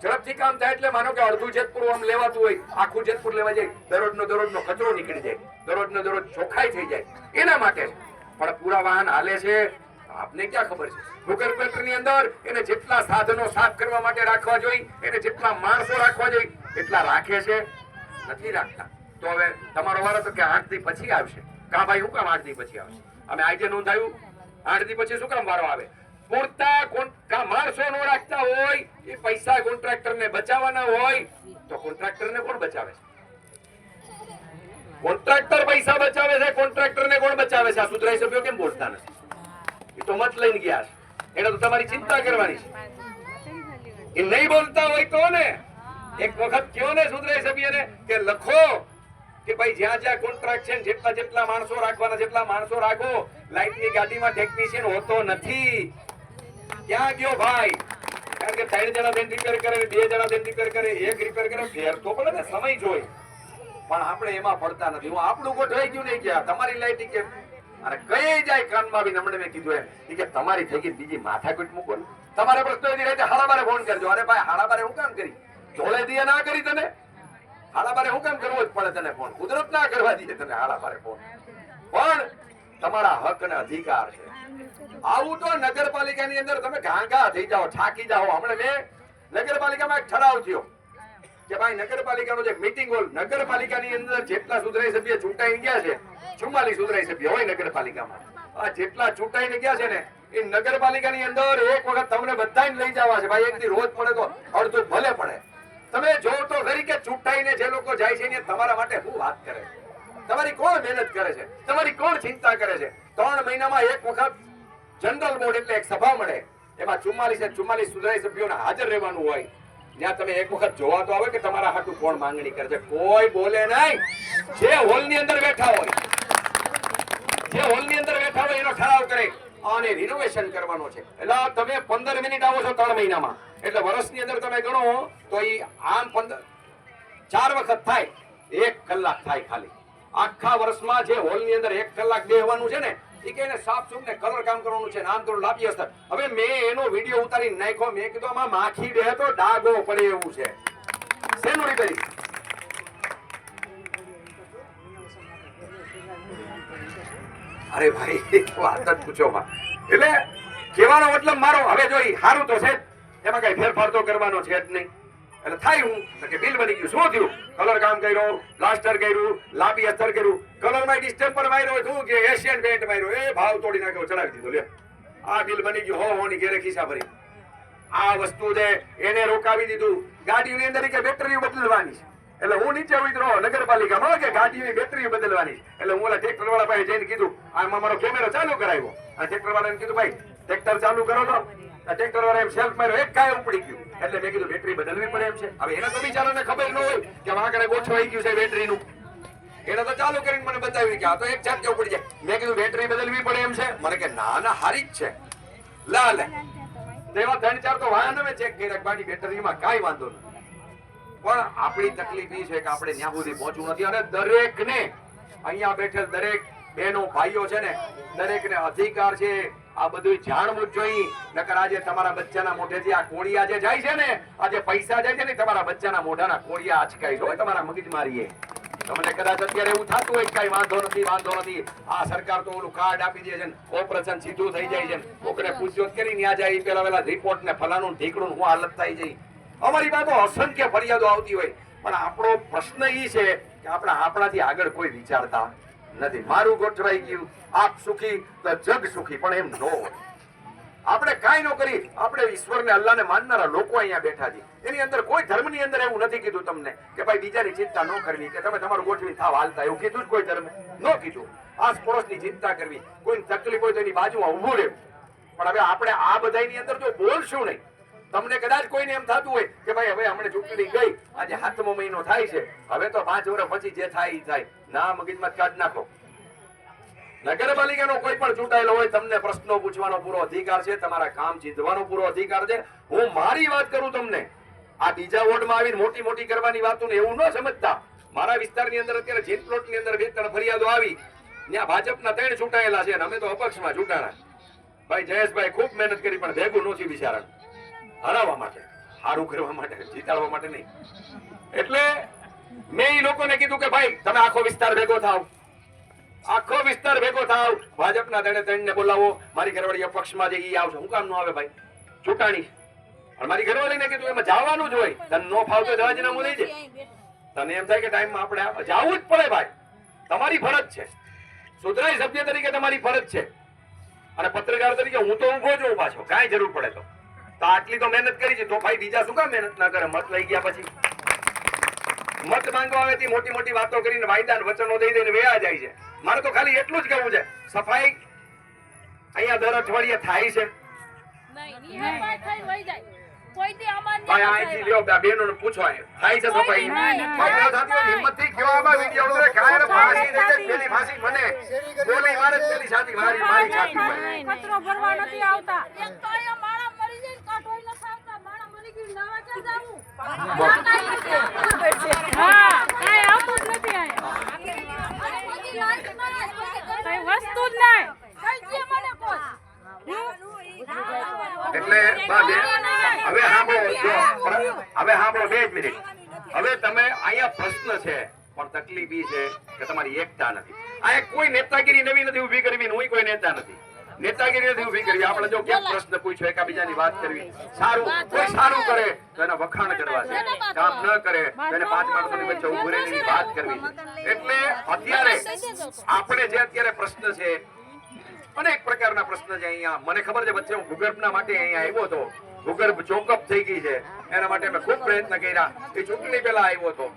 Speaker 1: ઝડપથી કામ થાય એટલે માનો કે અડધું જેતપુર આમ લેવાતું હોય, આખું જેતપુર લેવા જાય, દરરોજનો કચરો નીકળી જાય, દરરોજનો ચોખ્ખાઈ થઈ જાય, એના માટે. પણ પૂરા વાહન હાલે છે, આપને ક્યાં ખબર છે? ભૂગર્ભની અંદર એને જેટલા સાધનો સાફ કરવા માટે રાખવા જોઈએ, એને જેટલા માણસો રાખવા જોઈએ એટલા રાખે છે? નથી રાખતા. તો હવે તમારો વારો તો કે 8 દી પછી આવશે. કા ભાઈ, શું કામ 8 દી પછી આવશે? અમે આજે નોંધાયું 8 દી પછી શું કામ વારો આવે? પૂરતા માણસો નો રાખતા હોય, એ પૈસા કોન્ટ્રાક્ટર ને બચાવવાના હોય, તો કોન્ટ્રાક્ટર ને કોણ બચાવે છે? કોન્ટ્રાક્ટર પૈસા બચાવે છે, કોન્ટ્રાક્ટર ને કોણ બચાવે છે? આ સુધરાઈ સભ્યો કેમ બોલતા નથી? એ તો મત લઈને ગયા છે, એને તો તમારી ચિંતા કરવાની છે. એ નહીં બોલતા હોય તો ને એક વખત કયો ને સુધરાઈ સભ્યને કે લખો કે ભાઈ જ્યાં જ્યાં કોન્ટ્રાક્ટ છે જેટલા માણસો રાખવાના જેટલા માણસો રાખો. લાઈટની ગાડીમાં ટેકનિશિયન હોતો નથી. ક્યાં ગયો ભાઈ? કારણ કે 3 જણા બેન રિપેર કરે, 2 જણા બેન રિપેર કરે, 1 રિપેર કરે, ફેર તો પડે ને, સમય જોઈ. પણ આપણે એમાં પડતા નથી. હું આપણું ગોઠવાઈ ગયું નહીં ગયા તમારી લાઈટ કે અને કઈ જાય કાનમાં આવીને હમણાં મેં કીધું એમ કે તમારી થઈ ગઈ બીજી માથાકૂટ મૂકો ને. તમારે પ્રશ્ન એની રીતે 12:30 ફોન કરજો. અરે ભાઈ 12:30 હું કામ કરી? ધોળે દિયા ના કરી તને? 12:30 હું કામ કરવો જ પડે તને ફોન? કુદરત ના કરવા દે તને 12:30 ફોન. પણ તમારા હક અને અધિકાર છે. આવું તો નગરપાલિકાની અંદર તમે ઘાંઘા થઈ જાઓ, થાકી જાઓ. હમણાં મેં નગરપાલિકામાં એક ઠરાવ થયો કે ભાઈ નગરપાલિકાનો જે મીટિંગ હોલ, નગરપાલિકાની અંદર જેટલા સુધરાઈ સભ્ય ચૂંટાઈ ગયા છે, 44 સુધરાઈ સભ્ય હોય નગરપાલિકામાં, આ જેટલા ચૂંટાઈને ગયા છે ને એ નગરપાલિકાની અંદર એક વખત તમને બધાને લઈ જવા છે. ભાઈ એક દી રોજ પડે તો અડધું ભલે પડે. તમે જો તો ખરી કે ચૂંટાઈને જે લોકો જાય છે ને તમારા માટે શું વાત કરે છે? તમારી કોણ મહેનત કરે છે? તમારી કોણ ચિંતા કરે છે? 3 મહિનામાં એક વખત જનરલ બોર્ડ એટલે એક સભા મળે, એમાં 44 સુધરાઈ સભ્યોને હાજર રહેવાનું હોય. ત્યાં તમે એક વખત જોવા તો આવે કે તમારા હાટું કોણ માંગણી કરે છે. કોઈ બોલે નહીં. જે હોલની અંદર બેઠા હોય એનો ઠરાવ કરે અને રિનોવેશન કરવાનો છે. એટલે તમે 15 મિનિટ આવો છો 3 મહિનામાં, એટલે વર્ષની અંદર તમે ગણો તો એ આમ 4 વખત થાય, 1 કલાક થાય ખાલી. આખા વર્ષમાં જે હોલની અંદર 1 કલાક બેહવાનું છે ને એ કે એને સાફ સૂફ ને કલર કામ કરવાનું છે, નામ થોડું લાપી હશે. હવે મેં એનો વિડીયો ઉતારી નાખ્યો. મેં કીધું આમાં માખી બે તો ડાગો પડે એવું છે. શેનું રિપેરિંગ? અરે ભાઈ વાત જ પૂછો માં. એટલે કહેવાનો મતલબ મારો હવે જોઈ સારું તો છે, એમાં કઈ ફેરફાર તો કરવાનો છે જ નહીં. એટલે થાય હું કે બિલ બની ગયું. શું થયું? કલર કામ કર્યો, પ્લાસ્ટર કર્યું, લાપી અસ્તર કર્યું, કલરમાં ડિસ્ટેમ્પર માર્યો, શું કે એશિયન પેન્ટ માર્યો, એ ભાવ તોડી નાખ્યો, ચડાવી દીધો. લે આ બિલ બની ગયું. હો ની ઘેરે ખિસ્સા ભરી. આ વસ્તુ છે એને રોકાવી દીધું. ગાડીની અંદર કે બેટરી બદલવાની છે. એટલે હું નીચે ઉતરો નગરપાલિકામાં કે ગાડીની બેટરી બદલવાની. એટલે હું ઓલા ટ્રેક્ટર વાળા પાસે જઈને કીધું આમાં મારો કેમેરો ચાલુ કરાવ્યો. આ ટ્રેક્ટર વાળાને કીધું ભાઈ ટ્રેક્ટર ચાલુ કરો તો. ટ્રેક્ટર વાળા એમ સેલ્ફ માર્યો, એક કાય ઉપડી ગયું. એટલે મેં કીધું બેટરી બદલવી પડે એમ છે. હવે એને તો બિચારાને ખબર ન હોય કે આગળ ગોઠવાઈ ગયું છે બેટરીનું. એને તો ચાલુ કરીને મને બતાવ્યું કે આ તો એક જાતે ઉપડી જાય. મેં કીધું બેટરી બદલવી પડે એમ છે? મને કે ના ના હારી જ છે. લા લે તેવા 3-4 તો વાહન અમે ચેક કર્યા, બાકી બેટરીમાં કાંઈ વાંધો નથી. પણ આપણી તકલીફ એ છે કે આપણે ત્યાં સુધી પહોંચવું નથી. અને દરેકને અહીંયા બેઠેલ દરેક બહેનો ભાઈઓ છે ને દરેકને અધિકાર છે આ બધું જાણવું જ જોઈએ. નકર આજે તમારા બચ્ચાના મોઢેથી આ કોળિયા જે જાય છે ને, આજે પૈસા જાય છે ને તમારા બચ્ચાના મોઢાના કોળિયા આચકાઈ હોય તમારા મગજ મારીએ. તમને કદાચ અત્યારે એવું થતું હોય કઈ વાંધો નથી, આ સરકાર તો ઓલું કાર્ડ આપી દે છે, ઓપરેશન સીધું થઈ જાય છે, કોકને પૂછ્યો કરી ત્યાં જાય પેલા રિપોર્ટ ને ફલાનું ઢીકડું હું હાલત થઈ જાય. અમારી પાસે અસંખ્ય ફરિયાદો આવતી હોય, પણ આપણો પ્રશ્ન એ છે કે આપણાથી આગળ કોઈ વિચારતા નથી. મારું ગોઠવાઈ ગયું, આપ સુખી તો જગ સુખી, પણ એમ ન હોય. આપણે કાંઈ ન કરી, આપણે ઈશ્વરને અલ્લાહને માનનારા લોકો અહીંયા બેઠા છીએ. એની અંદર કોઈ ધર્મની અંદર એવું નથી કીધું તમને કે ભાઈ બીજાની ચિંતા ન કરવી, કે તમે તમારું ગોઠવી થાવ હાલતા, એવું કીધું જ કોઈ ધર્મે ન કીધું. આસ પડોશની ચિંતા કરવી, કોઈની તકલીફ હોય તો એની બાજુમાં ઊભું રહેવું. પણ હવે આપણે આ બધાની અંદર જો બોલશું નહીં, તમને કદાચ કોઈને એમ થતું હોય કે ભાઈ હવે હમણાં ચૂંટણી ગઈ, આજે 7મો મહિનો થાય છે, હવે તો 5 વર્ષ પછી જે થાય એ થાય. ના, મગજમાં કાઢ નાખો. નગરપાલિકાનો કોઈ પણ ચૂંટાયેલો હોય, તમને પ્રશ્નો પૂછવાનો પૂરો અધિકાર છે, તમારા કામ ચીંધવાનો પૂરો અધિકાર છે. હું મારી વાત કરું તમને, આ બીજા વોર્ડમાં આવીને મોટી કરવાની વાતો એવું ન સમજતા. મારા વિસ્તારની અંદર અત્યારે જીત પ્લોટની અંદર 2-3 ફરિયાદો આવી, ત્યાં ભાજપના 3 ચૂંટાયેલા છે અને અમે તો અપક્ષમાં ચૂંટાણા. ભાઈ જયેશભાઈ ખૂબ મહેનત કરી પણ ભેગું નથી બિચારા, હરાવવા માટે, સારું કરવા માટે, જીતાડવા માટે નહીં. એટલે મેં એ લોકોને કીધું કે ભાઈ તમે આખો વિસ્તાર ભેગો થાવ, ભાજપના 3 ને બોલાવો. મારી ઘરવાળી અપક્ષમાં જે ઈ આવશે, હું કામ ન આવે ભાઈ, ચૂંટાણી. અને મારી ઘરવાળીને કીધું એમાં જવાનું જ હોય, તને નો ફાવતો રાજીનામું લઈ જાય. તને એમ થાય કે ટાઈમમાં આપણે જવું જ પડે ભાઈ, તમારી ફરજ છે, સુધરાઈ સભ્ય તરીકે તમારી ફરજ છે. અને પત્રકાર તરીકે હું તો ઊભો છું પાછો, કાંઈ જરૂર પડે તો આટલી તો મહેનત કરી છે, તો ભાઈ બીજા શું કામ મહેનત ના કરે? મત લઈ ગયા પછી મત માંગવા આવેથી મોટી મોટી વાતો કરીને વાયદા વચનો દઈ દઈને વેયા જાય છે. મારે તો ખાલી એટલું જ કહેવું છે, સફાઈ અહીંયા દર અઠવાડિયે થાય છે? ભાઈ અહીંથી લ્યો, બહેનોને પૂછો, થાય છે સફાઈ? હિંમતથી કયો આમાં વિડીયો ઉતરે, કાંઈ ફાંસી દે છે, પેલી ફાંસી મને બોલી મારે, પેલી છાતી મારી છાતી
Speaker 2: કચરો ભરવા નથી આવતા. હા, કાંઈ આવતું જ નથી અહીંયા. કઈ વસ્તુ જ નહીં.
Speaker 1: એટલે હવે સાંભળો 2 મિનિટ. હવે તમે અહીંયા પ્રશ્ન છે, પણ તકલીફ ઈ છે કે તમારી એકતા નથી. આ કોઈ નેતાગીરી નવી નથી ઉભી કરવી, હું કોઈ નેતા નથી, નેતાગીરી નથી ઉભી કરવી. આપણે જો કેમ પ્રશ્ન પૂછ્યો, એકાબીજાની વાત કરવી, સારું કોઈ સારું કરે તો એના વખાણ કરવા છે, કામ ન કરે તો એને 5 માણસોની વચ્ચે ઉભું રહીને વાત કરવી છે. એટલે અત્યારે આપણે જે અત્યારે પ્રશ્ન છે, અનેક પ્રકારના પ્રશ્ન છે અહીંયા. મને ખબર છે વચ્ચે હું ભૂગર્ભના માટે અહીંયા આવ્યો હતો, ભૂગર્ભ ચોકઅપ થઈ ગઈ છે, એના માટે મેં ખૂબ પ્રયત્ન કર્યા. એ ચૂંટણી પહેલા આવ્યો હતો,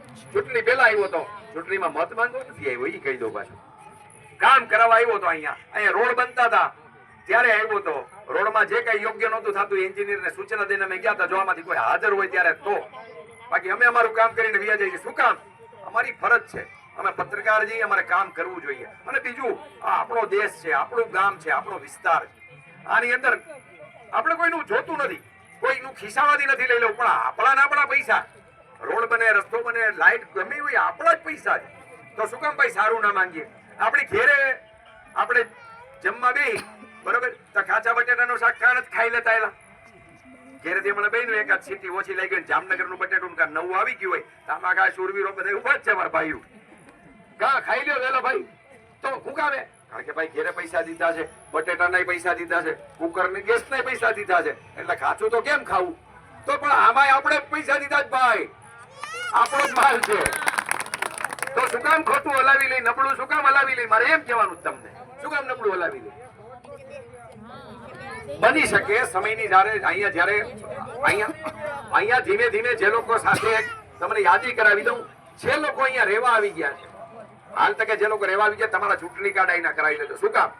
Speaker 1: ચૂંટણીમાં મત માંગવા નથી આવ્યો, એ કહી દો પાછું. કામ કરાવવા આવ્યો હતો. અહીંયા રોડ બનતા હતા ત્યારે આવ્યો હતો. રોડમાં જે કઈ યોગ્ય નહોતું થતું, એન્જિનિયરને સૂચના દઈને અમે ગયા હતા. જો આમાંથી કોઈ હાજર હોય ત્યારે તો, બાકી અમે અમારું કામ કરીને વ્યા જઈએ. શું કામ? અમારી ફરજ છે, અમે પત્રકાર છીએ, અમારે કામ કરવું જોઈએ. અને બીજું, આ આપણો દેશ છે, આપણું ગામ છે, આપણો વિસ્તાર છે. આની અંદર આપણે કોઈનું જોતું નથી, કોઈનું ખિસ્સામાંથી નથી લઈ લેવું, પણ આપણા પૈસા, રોડ બને, રસ્તો બને, લાઈટ ગમે હોય, આપણા જ પૈસા છે. તો શું કામ ભાઈ સારું ના માંગીએ? આપણી ઘેરે આપણે જમવા બેહી, બરોબર, તો કાચા બટેટાનું શાક કાં જ ખાઈ લેતા એલા ઘેરેથી મને બેન એકાદ સીટી ઓછી લાગી ગઈ, જામનગરનું બટેટું કાં નવું આવી ગયું હોય, તો આમાં કાંઈ શૂરવીરો બધા ઉભા જ છે મારા ભાઈઓ, કાં ખાઈ લ્યો વેલા ભાઈ. તો શું કામે? કારણ કે ભાઈ ઘેરે પૈસા દીધા છે, બટેટાના પૈસા દીધા છે, કુકર ને ગેસ ના પૈસા દીધા છે, એટલે કાચું તો કેમ ખાવું? તો પણ આમાં આપણે પૈસા દીધા જ ભાઈ, આપણો જ માલ છે. તો શું કામ ખોટું હલાવી લઈ, નબળું શું કામ હલાવી લઈ? મારે એમ કહેવાનું તમને, શું કામ નબળું હલાવી લઈ? બની શકે સમયની અહીંયા ધીમે ધીમે જે લોકો સાથે તમને યાદી કરાવી દઉં, જે લોકો અહીંયા રહેવા આવી ગયા છે, હાલ તકે જે લોકો રહેવા આવી ગયા, તમારા ચૂંટણી કાર્ડ અહીંના કરાવી લેજો. શું કામ?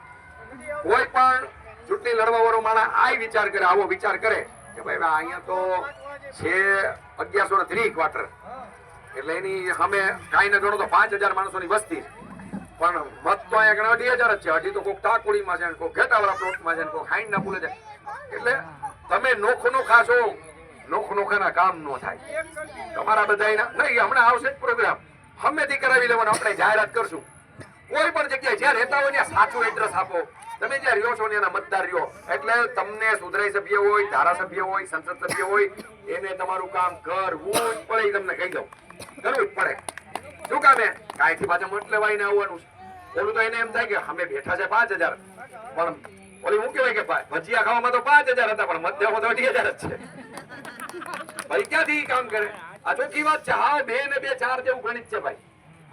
Speaker 1: કોઈ પણ ચૂંટણી લડવા વાળો માણસ આ વિચાર કરે, આવો વિચાર કરે કે ભાઈ અહીંયા તો છે 1130 ક્વાર્ટર, એટલે એની અમે કાંઈ ન ગણો તો 5000 માણસોની વસ્તી, પણ મત તો અહીંયા 2,000 જ છે. હજી તો કોઈક ટાકોડીમાં છે, કોઈક ઘેટાવાળા પ્લોટમાં છે, કોઈક હાઈન ના પુલે છે. એટલે તમે નોખા છો, નોખાના કામ ન થાય. તમારા બધા નહીં, હમણાં આવશે જ પ્રોગ્રામ, હમેથી કરાવી લેવાનો. આપણે જાહેરાત કરશું, કોઈ પણ જગ્યાએ જ્યાં રહેતા હોય ત્યાં સાચું એડ્રેસ આપો. તમે જ્યાં રહ્યો છો ને એના મતદાર રહ્યો, એટલે તમને સુધરાઈ સભ્ય હોય, ધારાસભ્ય હોય, સંસદ સભ્ય હોય, એને તમારું કામ કરવું જ પડે. તમને કહી દઉં, કરવું જ પડે. શું કામે? કાંઈથી પાછા મત લેવાઈને આવવાનું છે. ઓલું તો એને એમ થાય કે અમે બેઠા છે 5000, પણ ઓલી હું કહેવાય કે ભજીયા ખાવામાં તો 5000 હતા, પણ મત દેવા તો 2,000 જ છે. ભાઈ ક્યાંથી કામ કરે? આ ચોખ્ખી વાત છે. હા, 2 ને 2 4 જેવું ગણિત છે ભાઈ.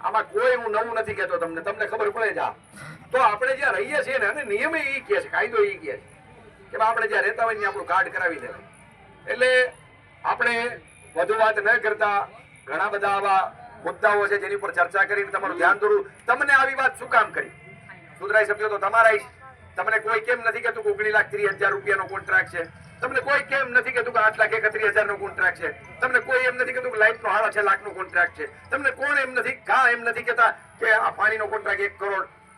Speaker 1: આમાં કોઈ હું નવું નથી કહેતો, તમને ખબર પડે છે. તો આપણે જ્યાં રહીએ છીએ ને, અને નિયમ એ કહે છે, કાયદો એ કહે છે કે આપણે જ્યાં રહેતા હોય ને આપણું કાર્ડ કરાવી દેવાય. એટલે આપણે વધુ વાત ન કરતા, ઘણા બધા આવા મુદ્દાઓ છે જેની પર ચર્ચા કરીને તમારું ધ્યાન દોરું. તમને આવી વાત શું કામ કરી? સુધરાઈ સભ્યો તો તમારા. તમને કોઈ કેમ નથી કહેતું કે 19,30,000 રૂપિયાનો કોન્ટ્રાક્ટ છે? તમને કોઈ કેમ નથી કહેતું કે 8,31,000 નો કોન્ટ્રાક્ટ છે? તમને કોઈ એમ નથી કહેતું કે લાઇટનો 6.5 લાખનો કોન્ટ્રાક્ટ છે? તમને કોણ એમ નથી કહેતા કે આ પાણીનો કોન્ટ્રાક્ટ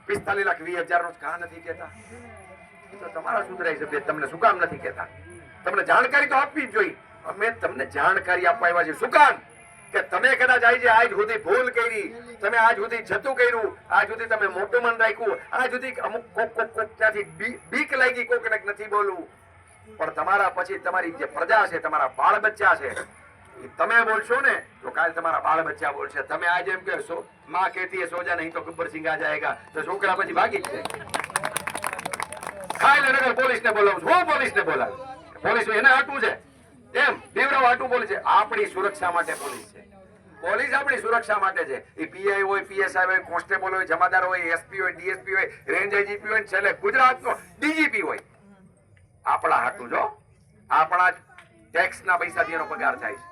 Speaker 1: 1,45,20,000 નો કાં નથી કહેતા? તો તમારા સુધરાઈ સભ્ય તમને શું કામ નથી કહેતા? તમને જાણકારી તો આપવી જ જોઈએ. અમે તમને જાણકારી આપવા આવ્યા છે. શું કામ? કે તમે કદાચ આજ સુધી ભૂલ કરી, તમે આજ સુધી જતું કર્યું, આજ સુધી તમે મોટું મન રાખ્યું, આજ સુધી અમુક કોક ત્યાંથી બીક લાગી, કોક નથી બોલવું, પણ તમારા પછી તમારી જે પ્રજા છે, તમારા બાળ બચ્ચા છે, તમે બોલશો ને તો કાલે તમારા બાળ બચ્ચા બોલશે. તમે આજે એમ કહેશો, માં કહેતી है सो जा नहीं तो गब्बर सिंह आ जाएगा, तो છોકરા પછી ભાગી જ જાય. ખાઈ લે, પોલીસને બોલાવું છું, હું પોલીસને બોલાવું. પોલીસ એને હાટું છે, એમ દીવડાવ હાટું પોલીસ છે. આપણી સુરક્ષા માટે પોલીસ છે, પોલીસ આપણી સુરક્ષા માટે છે. એ પીઆઈ હોય, પીએસઆઈ હોય, કોન્સ્ટેબલ હોય, જમાદાર હોય, એસપી હોય, ડીએસપી હોય, રેન્જ આઈજીપી હોય, છેલ્લે ગુજરાતનો ડીજીપી હોય. આપણા હાટું જો આપણા ટેક્સના પૈસાથી એનો પગાર થાય છે.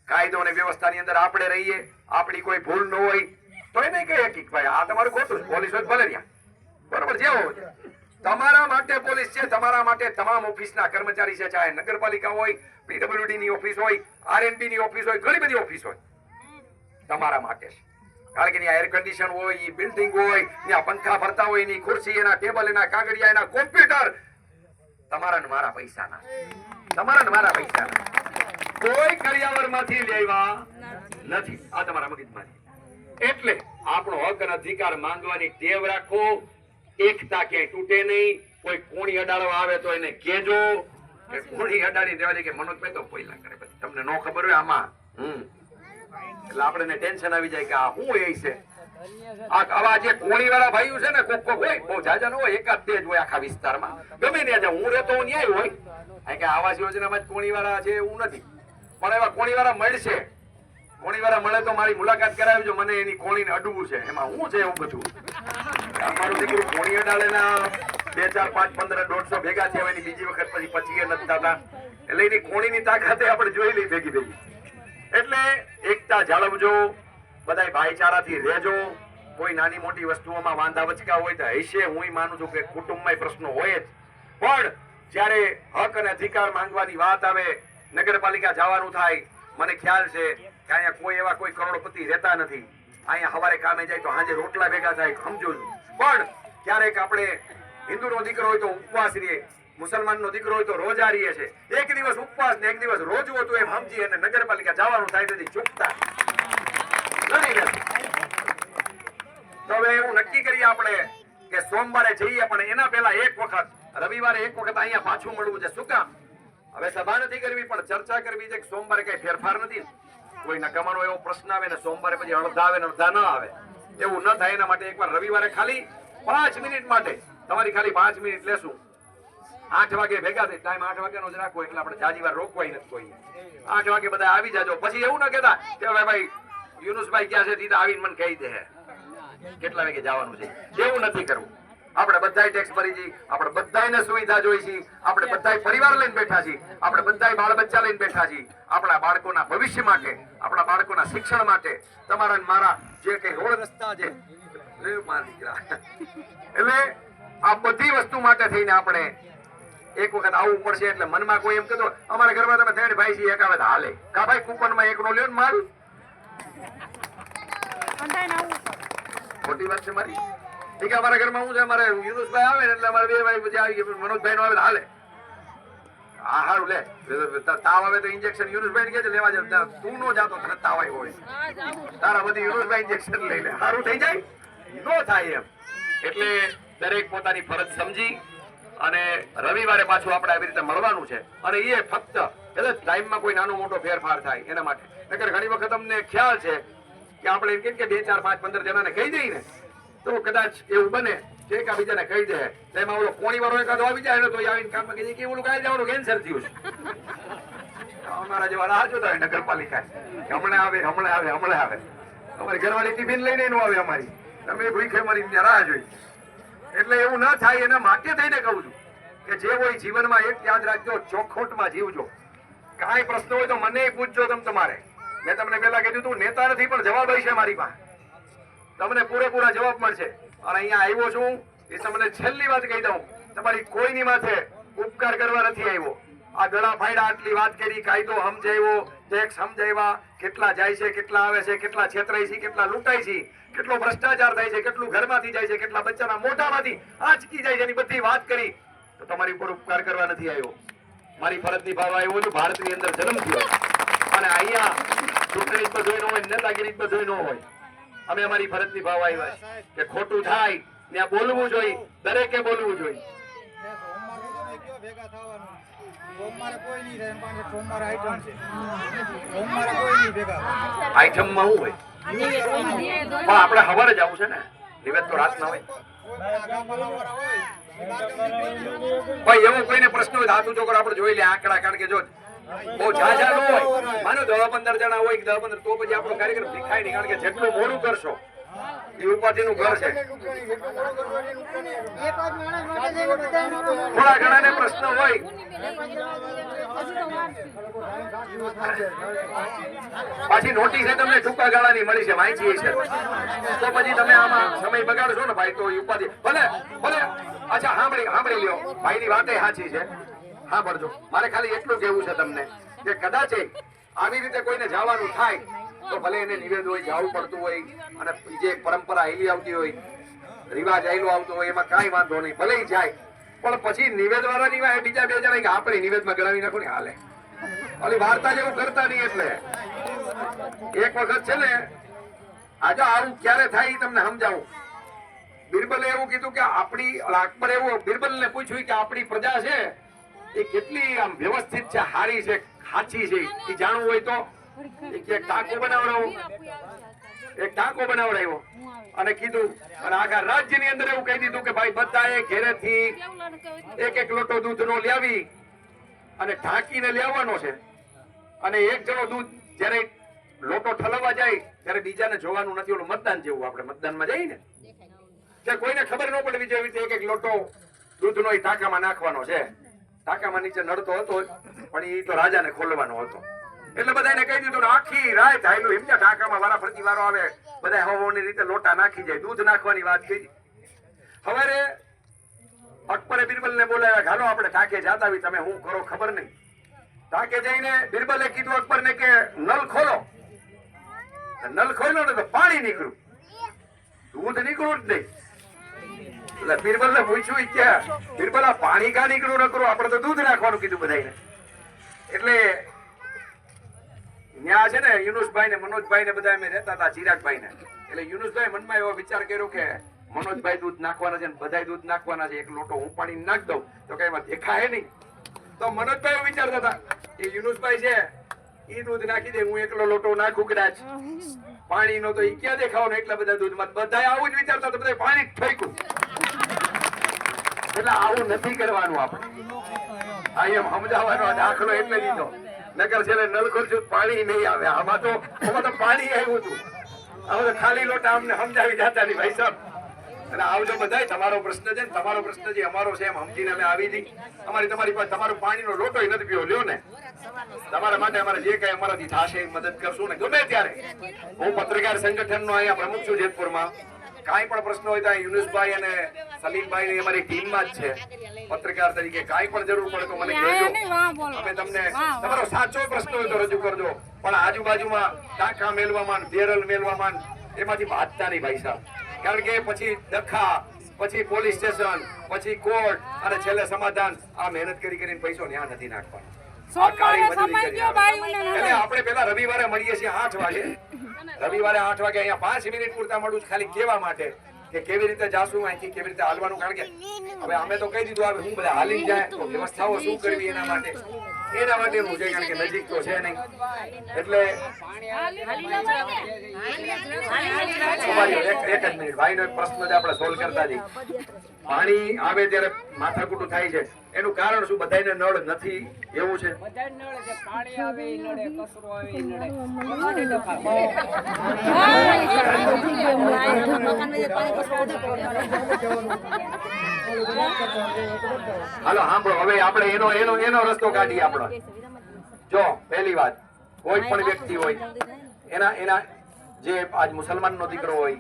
Speaker 1: કાયદો અને વ્યવસ્થાની અંદર આપણે રહીએ, આપણી કોઈ ભૂલ ન હોય તો એ નહીં કહીએ કે ભાઈ આ તમારું ખોટું છે. પોલીસ હોય ભલે રહ્યા, બરોબર જેવો હોય. તમારા માટે પોલીસ છે, તમારા માટે તમામ ઓફિસના કર્મચારી છે, ચાહે નગરપાલિકા હોય, પીડબ્લ્યુડી ની ઓફિસ હોય, આરએનબી ની ઓફિસ હોય, ઘણી બધી ઓફિસ હોય, તમારા માટે છે. કારણ કે ત્યાં એર કન્ડિશન હોય, એ બિલ્ડિંગ હોય, ત્યાં પંખા ફરતા હોય, એની ખુરશી, એના ટેબલ, એના કાગળિયા, એના કોમ્પ્યુટર તમારા ને મારા પૈસાના, તમારા ને મારા પૈસાના. કોઈ કરિયાવરમાંથી લેવા નથી, આ તમારા મગજમાંથી. એટલે આપણો હક અને અધિકાર માંગવાની ટેવ રાખો. એકતા ક્યાંય તૂટે નહીં. કોઈ કોણી અડાડવા આવે તો એને કહેજો કે કોણી અડાડી દેવા દે કે મનોજભાઈ તો પોઈલા કરે, પછી તમને ન ખબર હોય આમાં એટલે આપણે ટેન્શન આવી જાય કે આ શું એ છે. આવા જે કોણી વાળા ભાઈઓ છે ને કોક કોક હોય, બહુ જાજા ન હોય, એકાદ બે જ હોય આખા વિસ્તારમાં. ગમે ત્યાં હું રહેતો હું ન્યાય હોય. કારણ કે આવાસ યોજનામાં જ કોણી વાળા છે એવું નથી, પણ એવા કોણી વાળા મળશે. કોણી વાળા મળે તો મારી મુલાકાત કરાવજો. મને એની કોણીને અડવું છે, એમાં હું છે એવું બધું. અમારું દીકરું કોણી અડાડે ના 2, 4, 5, 15, 150 ભેગા થયા હોય, બીજી વખત પછી 25 નથી થતા. એટલે એની કોણીની તાકાતે આપણે જોઈ લઈ ભેગી ભેગી. એટલે એકતા જાળવજો, બધાય ભાઈચારાથી રહેજો. કોઈ નાની મોટી વસ્તુઓમાં વાંધા વચકા હોય તો હશે. હું માનું છું કે કુટુંબમાં પ્રશ્નો હોય જ, પણ જ્યારે હક અને અધિકાર માંગવાની વાત આવે, નગરપાલિકા જવાનું થાય, મને ખ્યાલ છે કે અહીંયા કોઈ એવા કોઈ કરોડપતિ રહેતા નથી. અહીંયા સવારે કામે જાય તો સાંજે રોટલા ભેગા થાય, સમજો છું. પણ ક્યારેક આપણે હિન્દુનો દીકરો હોય તો ઉપવાસ રહીએ, મુસલમાનનો દીકરો હોય તો રોજા રહીએ છે. એક દિવસ ઉપવાસ ને એક દિવસ રોજવું હતું એમ સમજી અને નગરપાલિકા જવાનું થાય તેથી ચૂકતા નથી. તો હવે એવું નક્કી કરીએ આપણે કે સોમવારે જઈએ, પણ એના પહેલા એક વખત રવિવારે એક વખત અહીંયા પાછું મળવું છે. શું કામ? હવે સભા નથી કરવી પણ ચર્ચા કરવી છે કે સોમવારે કઈ ફેરફાર નથી. કોઈ નકામાનો એવો પ્રશ્ન આવે ને સોમવારે પછી અડધા આવે ને અડધા ન આવે, એવું ન થાય એના માટે એકવાર રવિવારે ખાલી 5 મિનિટ માટે તમારી ખાલી 5 મિનિટ લેશું. 8 વાગે ભેગા થઈ, ટાઈમ 8 વાગ્યાનો જ રાખો, એટલે આપણે જાજી વાર રોકવાય નથી કોઈ. 8 વાગે બધા આવી જાજો. પછી એવું ન કહેતા કે ભાઈ યુનુસભાઈ ક્યાં છે, સીધા આવીને મને કહી દે કેટલા વાગે જવાનું છે. એવું નથી કરવું. આપણે બધાય ટેક્સ ભરી છીએ, આપણે બધાયને સુવિધા જોઈ છે, આપણે બધાય પરિવાર લઈને બેઠા છીએ, આપણે બધાય બાળ બચ્ચા લઈને બેઠા છીએ. આપણા બાળકોના ભવિષ્ય માટે, આપણા બાળકોના શિક્ષણ માટે, તમારા ને મારા જે કઈ રોડ રસ્તા છે, એટલે આ બધી વસ્તુ માટે થઈને આપણે એક વખત આવવું પડશે. એટલે મનમાં કોઈ એમ કહેતો અમારા ઘરમાં તમે 3 ભાઈ છીએ, એક આવે તો હાલે કા ભાઈ કૂપનમાં એકનો લ્યો ને માલ. ખોટી વાત છે મારી. ઠીક છે, અમારા ઘરમાં હું છે, અમારે યુનુસભાઈ આવે ને એટલે અમારે 2 ભાઈ પછી આવી ગયા, મનોજભાઈ નો આવે હાલે. હા સારું લે, તાવ આવે તો ઇન્જેક્શન યુનુસભાઈ કે લેવા જાય. તું નો જાતો તને તાવ આવ્યો હોય, તારા બધી યુનુસભાઈ ઇન્જેક્શન લઈ લે, સારું થઈ જાય. નો થાય એમ. એટલે દરેક પોતાની ફરજ સમજી અને રવિવારે પાછું આપણે આવી રીતે મળવાનું છે. અને એ ફક્ત એટલે ટાઈમમાં કોઈ નાનો મોટો ફેરફાર થાય એના માટે. નકર ઘણી વખત અમને ખ્યાલ છે કે આપણે એમ કે 2, 4, 5, 15 જણાને કહી દઈએ ને તો કદાચ એવું બને કે એકાબીજાને કહી દે. એમાં ઓલો કોણી વાળો એકાદો આવી જાય ને તો આવીને કામમાં કહી દે કે ઓલું કાંઈ જવાનું કેન્સર થયું છે. અમારા જેવા રાહ જોતા હોય નગરપાલિકા, હમણાં આવે હમણાં આવે હમણાં આવે. અમારી ઘરવાળી ટિફિન લઈને નો આવે, અમારી તમે ભૂખે મારી રાહ જોઈ. એટલે એવું ન થાય એના માટે થઈને કહું છું કે જે હોય જીવનમાં એક યાદ રાખજો, ચોખોટમાં જીવજો. કાંઈ પ્રશ્ન હોય તો મને પૂછજો. તમારે મેં તમને પેલા કીધું તું નેતા નથી પણ જવાબ હશે મારી પાસે, તમને પૂરેપૂરા જવાબ મળશે. અને અહીંયા આવ્યો છું એ તમને છેલ્લી વાત કહી દઉં, તમારી કોઈની માથે ઉપકાર કરવા નથી આવ્યો. આ ગળા ફાયડા આટલી વાત કરી, કાયદો સમજાવ્યો, ટેક્સ સમજાવ્યા, કેટલા જાય છે, કેટલા આવે છે, કેટલા છેતરાય છે, કેટલા લૂંટાય છે, કેટલો ભ્રષ્ટાચાર થાય છે, કેટલું ઘરમાંથી જાય છે, કેટલા બચ્ચાના મોઢામાંથી આંચકી જાય છે, એની બધી વાત કરી. તો તમારી ઉપર ઉપકાર કરવા નથી આવ્યો, મારી ફરજ નિભાવવા આવ્યો છું. ભારતની અંદર જન્મ થયો અને અહીંયા ચૂંટણી બધું ન હોય, નેતાગીરી બધું ન હોય. અમે અમારી ફરજ નિભાવવા આવ્યા કે ખોટું થાય ત્યાં બોલવું જોઈએ, દરેકે બોલવું જોઈએ. આઈટમમાં શું હોય પણ આપણે સવારે જ આવું છે ને, નિવેદ તો રાત ના હોય. ભાઈ એવો કોઈને પ્રશ્ન હોય હાથ ઊંચો કરો, આપણે જોઈ લે આંકડા. કારણ કે જો બહુ ઝાઝા ન હોય, માનો 10-15 જણા હોય કે 10-15, તો પછી આપણો કાર્યક્રમ દેખાય નહીં, કારણ કે જેટલું મોડું કરશો એ ઉપાધિનું ઘર છે. થોડા ઘણાને પ્રશ્ન હોય પાછી નોટિસ તમને ટૂંકા ગાળાની મળી છે, વાંચી છે, તો પછી તમે આમાં સમય બગાડશો ને ભાઈ, તો એ ઉપાધિ ભલે ભલે. અચ્છા, સાંભળી લ્યો, ભાઈની વાતે સાચી છે. હા ભરજો, મારે ખાલી એટલું કહેવું છે તમને કે કદાચ આવી રીતે કોઈને જવાનું થાય તો ભલે એને નિવેદ હોય, જવું પડતું હોય, અને જે પરંપરા આવેલી આવતી હોય, રિવાજ આવેલો આવતો હોય, એમાં કાંઈ વાંધો નહીં, ભલે ઈ જાય, પણ પછી નિવેદ વાળાની વાય બીજા 2 જણા કે આપણે નિવેદમાં ગણાવી નાખો ને હાલે, ઓલી વાર્તા જેવું કરતા નહીં. એટલે એક વખત છે ને, આજે આવું ક્યારે થાય ઈ તમને સમજાવું. બિરબલે એવું કીધું કે આપણી, અકબર એવું બિરબલને પૂછ્યું કે આપણી પ્રજા છે એ કેટલી આમ વ્યવસ્થિત છે, હારી છે, સાચી છે, એ જાણવું હોય તો એક ટાંકો બનાવડાવ્યો અને કીધું, અને આખા રાજ્યની અંદર એવું કહી દીધું કે ભાઈ બધાએ ઘેરેથી 1-1 લોટો દૂધનો લાવી અને ઢાંકીને લેવાનો છે, અને એક જણો દૂધ જ્યારે લોટો ઠલવવા જાય ત્યારે બીજાને જોવાનું નથી. ઓલું મતદાન જેવું, આપણે મતદાનમાં જઈએ ને કે કોઈને ખબર ન પડવી જોઈએ, 1-1 લોટો દૂધનો એ ટાંકામાં નાખવાનો છે. ટાંકામાં નીચે નડતો હતો, પણ એ તો રાજાને ખોલવાનો હતો, એટલે બધાને કહી દીધું. આખી રાત હાલ્યું એમ, ટાંકામાં વારા ફરતી વારો આવે, બધા હવોની રીતે લોટા નાખી જાય, દૂધ નાખવાની વાત કરી. સવારે અકબરે બિરબલને બોલાવ્યા, હાલો આપણે ટાંકે જાતા આવી, તમે શું કરો ખબર નહીં. ટાંકે જઈને બિરબલે કીધું અકબરને કે નળ ખોલો. નળ ખોલ્યો ને તો પાણી નીકળ્યું, દૂધ નીકળ્યું જ નહીં. એટલે બિરબલને પૂછ્યું કે બિરબલ આ પાણી કા નીકળ્યું ન કરું, આપણે તો દૂધ નાખવાનું કીધું બધાને. એટલે ત્યાં છે ને યુનુસભાઈ ને મનોજભાઈ ને બધા અમે રહેતા હતા, ચિરાગભાઈ ને. એટલે યુનુસભાઈ મનમાં એવો વિચાર કર્યો કે મનોજભાઈ દૂધ નાખવાના છે, બધા દૂધ નાખવાના છે, 1 લોટો હું પાણી નાખ દઉં તો કઈ વાત દેખાય નહીં. તો મનોજભાઈ એવું વિચારતા હતા એ યુનુસભાઈ છે એ દૂધ નાખી દે, હું 1 લોટો નાખું કદાચ પાણી નો, તો એ ક્યાં દેખાવાનું એટલા બધા દૂધમાં. બધા આવું જ વિચારતા હતા, બધા પાણી ઠોક્યું. એટલે આવું નથી કરવાનું આપણે, આ એમ સમજાવવાનો દાખલો એટલે દીધો. નગર છે નલ ખોલશું પાણી નહીં આવે, આમાં તો પાણી આવ્યું હતું. હવે તો ખાલી લોટા અમને સમજાવી જતા નહીં ભાઈ સાહેબ. અને આવજો બધાય, તમારો પ્રશ્ન છે ને તમારો પ્રશ્ન જે અમારો છે એમ સમજીને અમે આવી હતી. તમારી પાસે તમારો પાણીનો લોટો નથી પીવો, લ્યો ને. તમારા માટે અમારે જે કઈ અમારાથી થશે એ મદદ કરશું ને ગમે ત્યારે. હું પત્રકાર સંગઠનનો અહીંયા પ્રમુખ છું જેતપુરમાં. કાંઈ પણ પ્રશ્ન હોય તો યુનુસભાઈ અને સલીમભાઈ ની અમારી ટીમમાં જ છે. પત્રકાર તરીકે કાંઈ પણ જરૂર પડે તો મને કહેજો, અમે તમને તમારો સાચો પ્રશ્ન હોય તો રજૂ કરજો. પણ આજુબાજુમાં ટાંકા મેળવામાં, બેરલ મેળવામાં એમાંથી વાંચતા નહીં ભાઈ સાહેબ, કારણ કે પછી દખા, પછી પોલીસ સ્ટેશન, પછી કોર્ટ અને છેલ્લે સમાધાન. આ મહેનત કરીને પૈસો ન્યા નથી નાખવાનો. એટલે આપણે પેલા રવિવારે મળીએ છીએ 8 વાગે. રવિવારે 8 વાગે અહીંયા 5 મિનિટ પૂરતા મળું છું, ખાલી કહેવા માટે કે કેવી રીતે જાશું, અહીંથી કેવી રીતે હાલવાનું. કારણ કે હવે અમે તો કહી દીધું, હવે હું બધા હાલી જાય તો વ્યવસ્થાઓ શું કરવી એના માટે હું છે, કારણ કે નજીક તો છે નહીં. એટલે એક જ મિનિટ, ભાઈનો એક પ્રશ્ન છે આપણે સોલ્વ કરતા જઈએ. પાણી આવે ત્યારે માથાકૂટું થાય છે, એનું કારણ શું? બધાને નળ નથી એવું છે?
Speaker 3: પાણી આવે ઈ નડે, કચરો આવે ઈ નડે.
Speaker 1: હાલો સાંભળો, હવે આપણે એનો રસ્તો કાઢીએ. આપણો જો પહેલી વાત, કોઈ પણ વ્યક્તિ હોય એના જે આજ મુસલમાન નો દીકરો હોય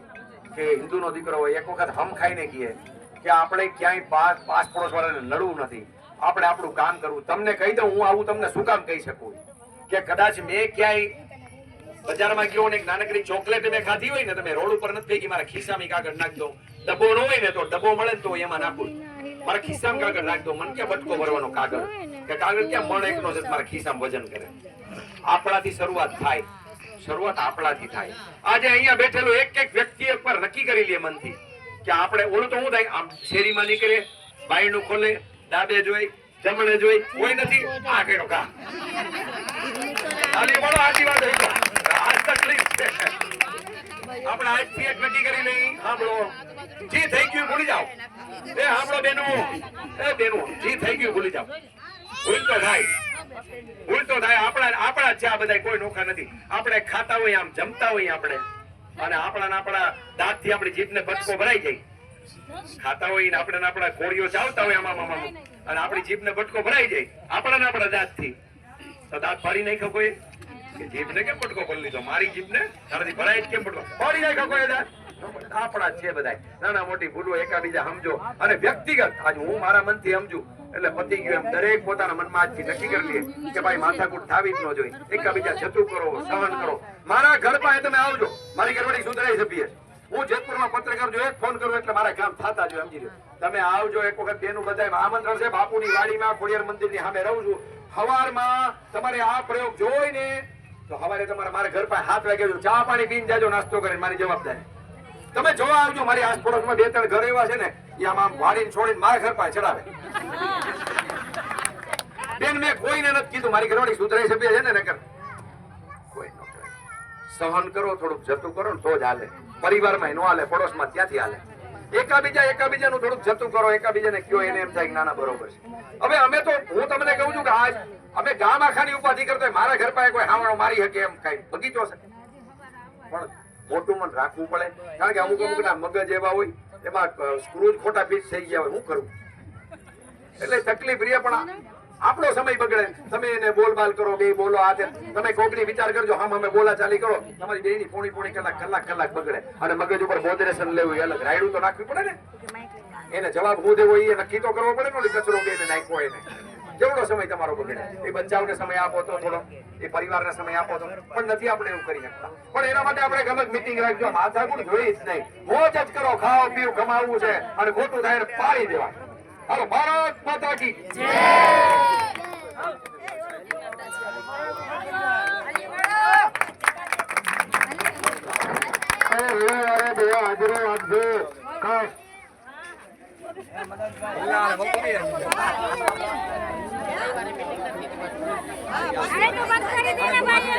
Speaker 1: કે હિન્દુ નો દીકરો હોય, એક વખત હમ ખાઈને કહીએ કે આપણે ક્યાંય પાસ પડોશ વાળાને નડવું નથી, આપણે આપણું કામ કરવું. તમને કહી દઉં, હું આવું તમને શું કામ કહી શકું કે કદાચ મેં ક્યાંય બજારમાં ગયો ને એક નાનકડી ચોકલેટ મેં ખાધી હોય ને, તમે રોડ ઉપર નથી ફેંકી, મારા ખિસ્સામાં કાગળ નાખ દો. ડબ્બો ન હોય ને તો ડબ્બો મળે તો એમાં નાખું, મારા ખિસ્સામાં કાગળ નાખ દો. મને ક્યાં બટકો ભરવાનો કાગળ, કે કાગળ ક્યાં મણ એકનો છે મારા ખિસ્સામાં વજન કરે. આપણાથી શરૂઆત થાય, શરૂઆત આપણાથી થાય. આજે અહીંયા બેઠેલો એક વ્યક્તિ એક વાર નક્કી કરી લે મનથી કે આપણે ઓલું તો હું થાય, આમ શેરીમાં નીકળે, બાયણું ખોલે, ડાબે જોઈ, જમણે જોઈ, કોઈ નથી, આ કર્યો કા ખાલી બોલો આજી વાત હોય. આજ તકલીફ છે. આપણે આજથી એક નક્કી કરી લઈ, સાંભળો, જે થઈ ગયું ભૂલી જાઓ. એ સાંભળો બેનો, એ બેનો, જે થઈ ગયું ભૂલી જાઓ. ભૂલ તો થાય, ભૂલ તો થાય, આપણા જ છે આ બધા, કોઈ નોખા નથી. આપણે ખાતા હોય આમ જમતા હોય આપણે, અને આપણા દાંતથી આપણી જીભને બચકો ભરાઈ જાય. ખાતા હોય ને આપણા કોળીઓ ચાવતા હોય આમાં, અને આપણી જીભને બટકો ભરાઈ જાય આપણા દાંતથી. તો દાંત ફાડી નાખ્યો કોઈ કે જીભને કેમ બટકો ભરી લીધો? મારી જીભને તારાથી ભરાય જ કેમ બટકો ફાડી નાખ્યો કોઈ દાંત? આપણા જ છે બધા. નાના મોટી ભૂલો એકાબીજા સમજો, અને વ્યક્તિગત આજ હું મારા મનથી સમજુ એટલે પતી ગયું એમ. દરેક પોતાના મનમાં આજથી નક્કી કરી લે કે ભાઈ માથાકૂટ થાવી જ ન જોઈએ. એકાબીજા જતું કરો, સહન કરો. મારા ઘર પાસે તમે આવજો, મારી ઘરવાળી સુધરાઈ સભ્ય. હું જેતપુરમાં પત્રકાર જો એક ફોન કરું એટલે મારા કામ થતા જોઈએ, સમજી લો. તમે આવજો એક વખત. બેનું બધા આમંત્રણ છે બાપુની વાડીમાં, ખોડિયાર મંદિરની સામે રહું છું. સવારમાં તમારે આ પ્રયોગ જોઈને તો સવારે તમારે મારા ઘર પાસે 7 વાગે ચા પાણી પીને જાજો, નાસ્તો કરીને. મારી જવાબદારી. તમે જોવા આવજો. મારી આસપડોશમાં 2-3 ઘર એવા છે ને, આમ વાડીને છોડીને મારા ઘર પાસે ચડાવે. બેન મેં કોઈને નથી કીધું, મારી ઘરવાળી સુધરાઈ સભ્ય છે ને, નકર કોઈ ન કરે. સહન કરો, થોડુંક જતું કરો ને તો જ હાલે. પરિવારમાં નો હાલે, પડોશમાં ત્યાંથી હાલે. એકાબીજાનું થોડુંક જતું કરો, એકાબીજાને કયો, એને એમ થાય કે નાના બરોબર છે. હવે અમે તો, હું તમને કહું છું કે આજ અમે ગામ આખાની ઉપાધિ કરતો, મારા ઘર પાસે કોઈ હાવણો મારી શકે એમ કઈ બગીચો છે, પણ મોટું મન રાખવું પડે. કારણ કે અમુક ના મગજ એવા હોય, એમાં સ્ક્રૂજ ખોટા ફિટ થઈ ગયા હોય, શું કરવું? એટલે તકલીફ રહે. પણ આપણો સમય બગડે. તમે એને બોલબાલ કરો, બે બોલો, આ તમે કોકની વિચાર કરજો, હમ અમે બોલા ચાલી કરો, તમારી બેની પોણી કલાક બગડે. અને મગજ ઉપર બોધરેશન લેવું અલગ, રાયડું તો નાખવી પડે ને. એને જવાબ હું દેવો એ નક્કી તો કરવો પડે ને. કચરો બેને નાખ્યો એને, જેવડો સમય તમારો બગડે. એ બચ્ચાઓને સમય આપો તો થોડો, એ પરિવારને સમય આપો તો, પણ નથી આપણે એવું કરી શકતા. પણ એના માટે આપણે ગલત મીટિંગ રાખજો, માથાકૂટ જોઈ જ નહીં. મોજ જ કરો, ખાઓ પીવું, કમાવવું છે, અને ખોટું થાય પાડી દેવા. હાલો, ભારત માતા કી
Speaker 2: અરે તો બંધ કરી દે ને ભાઈ.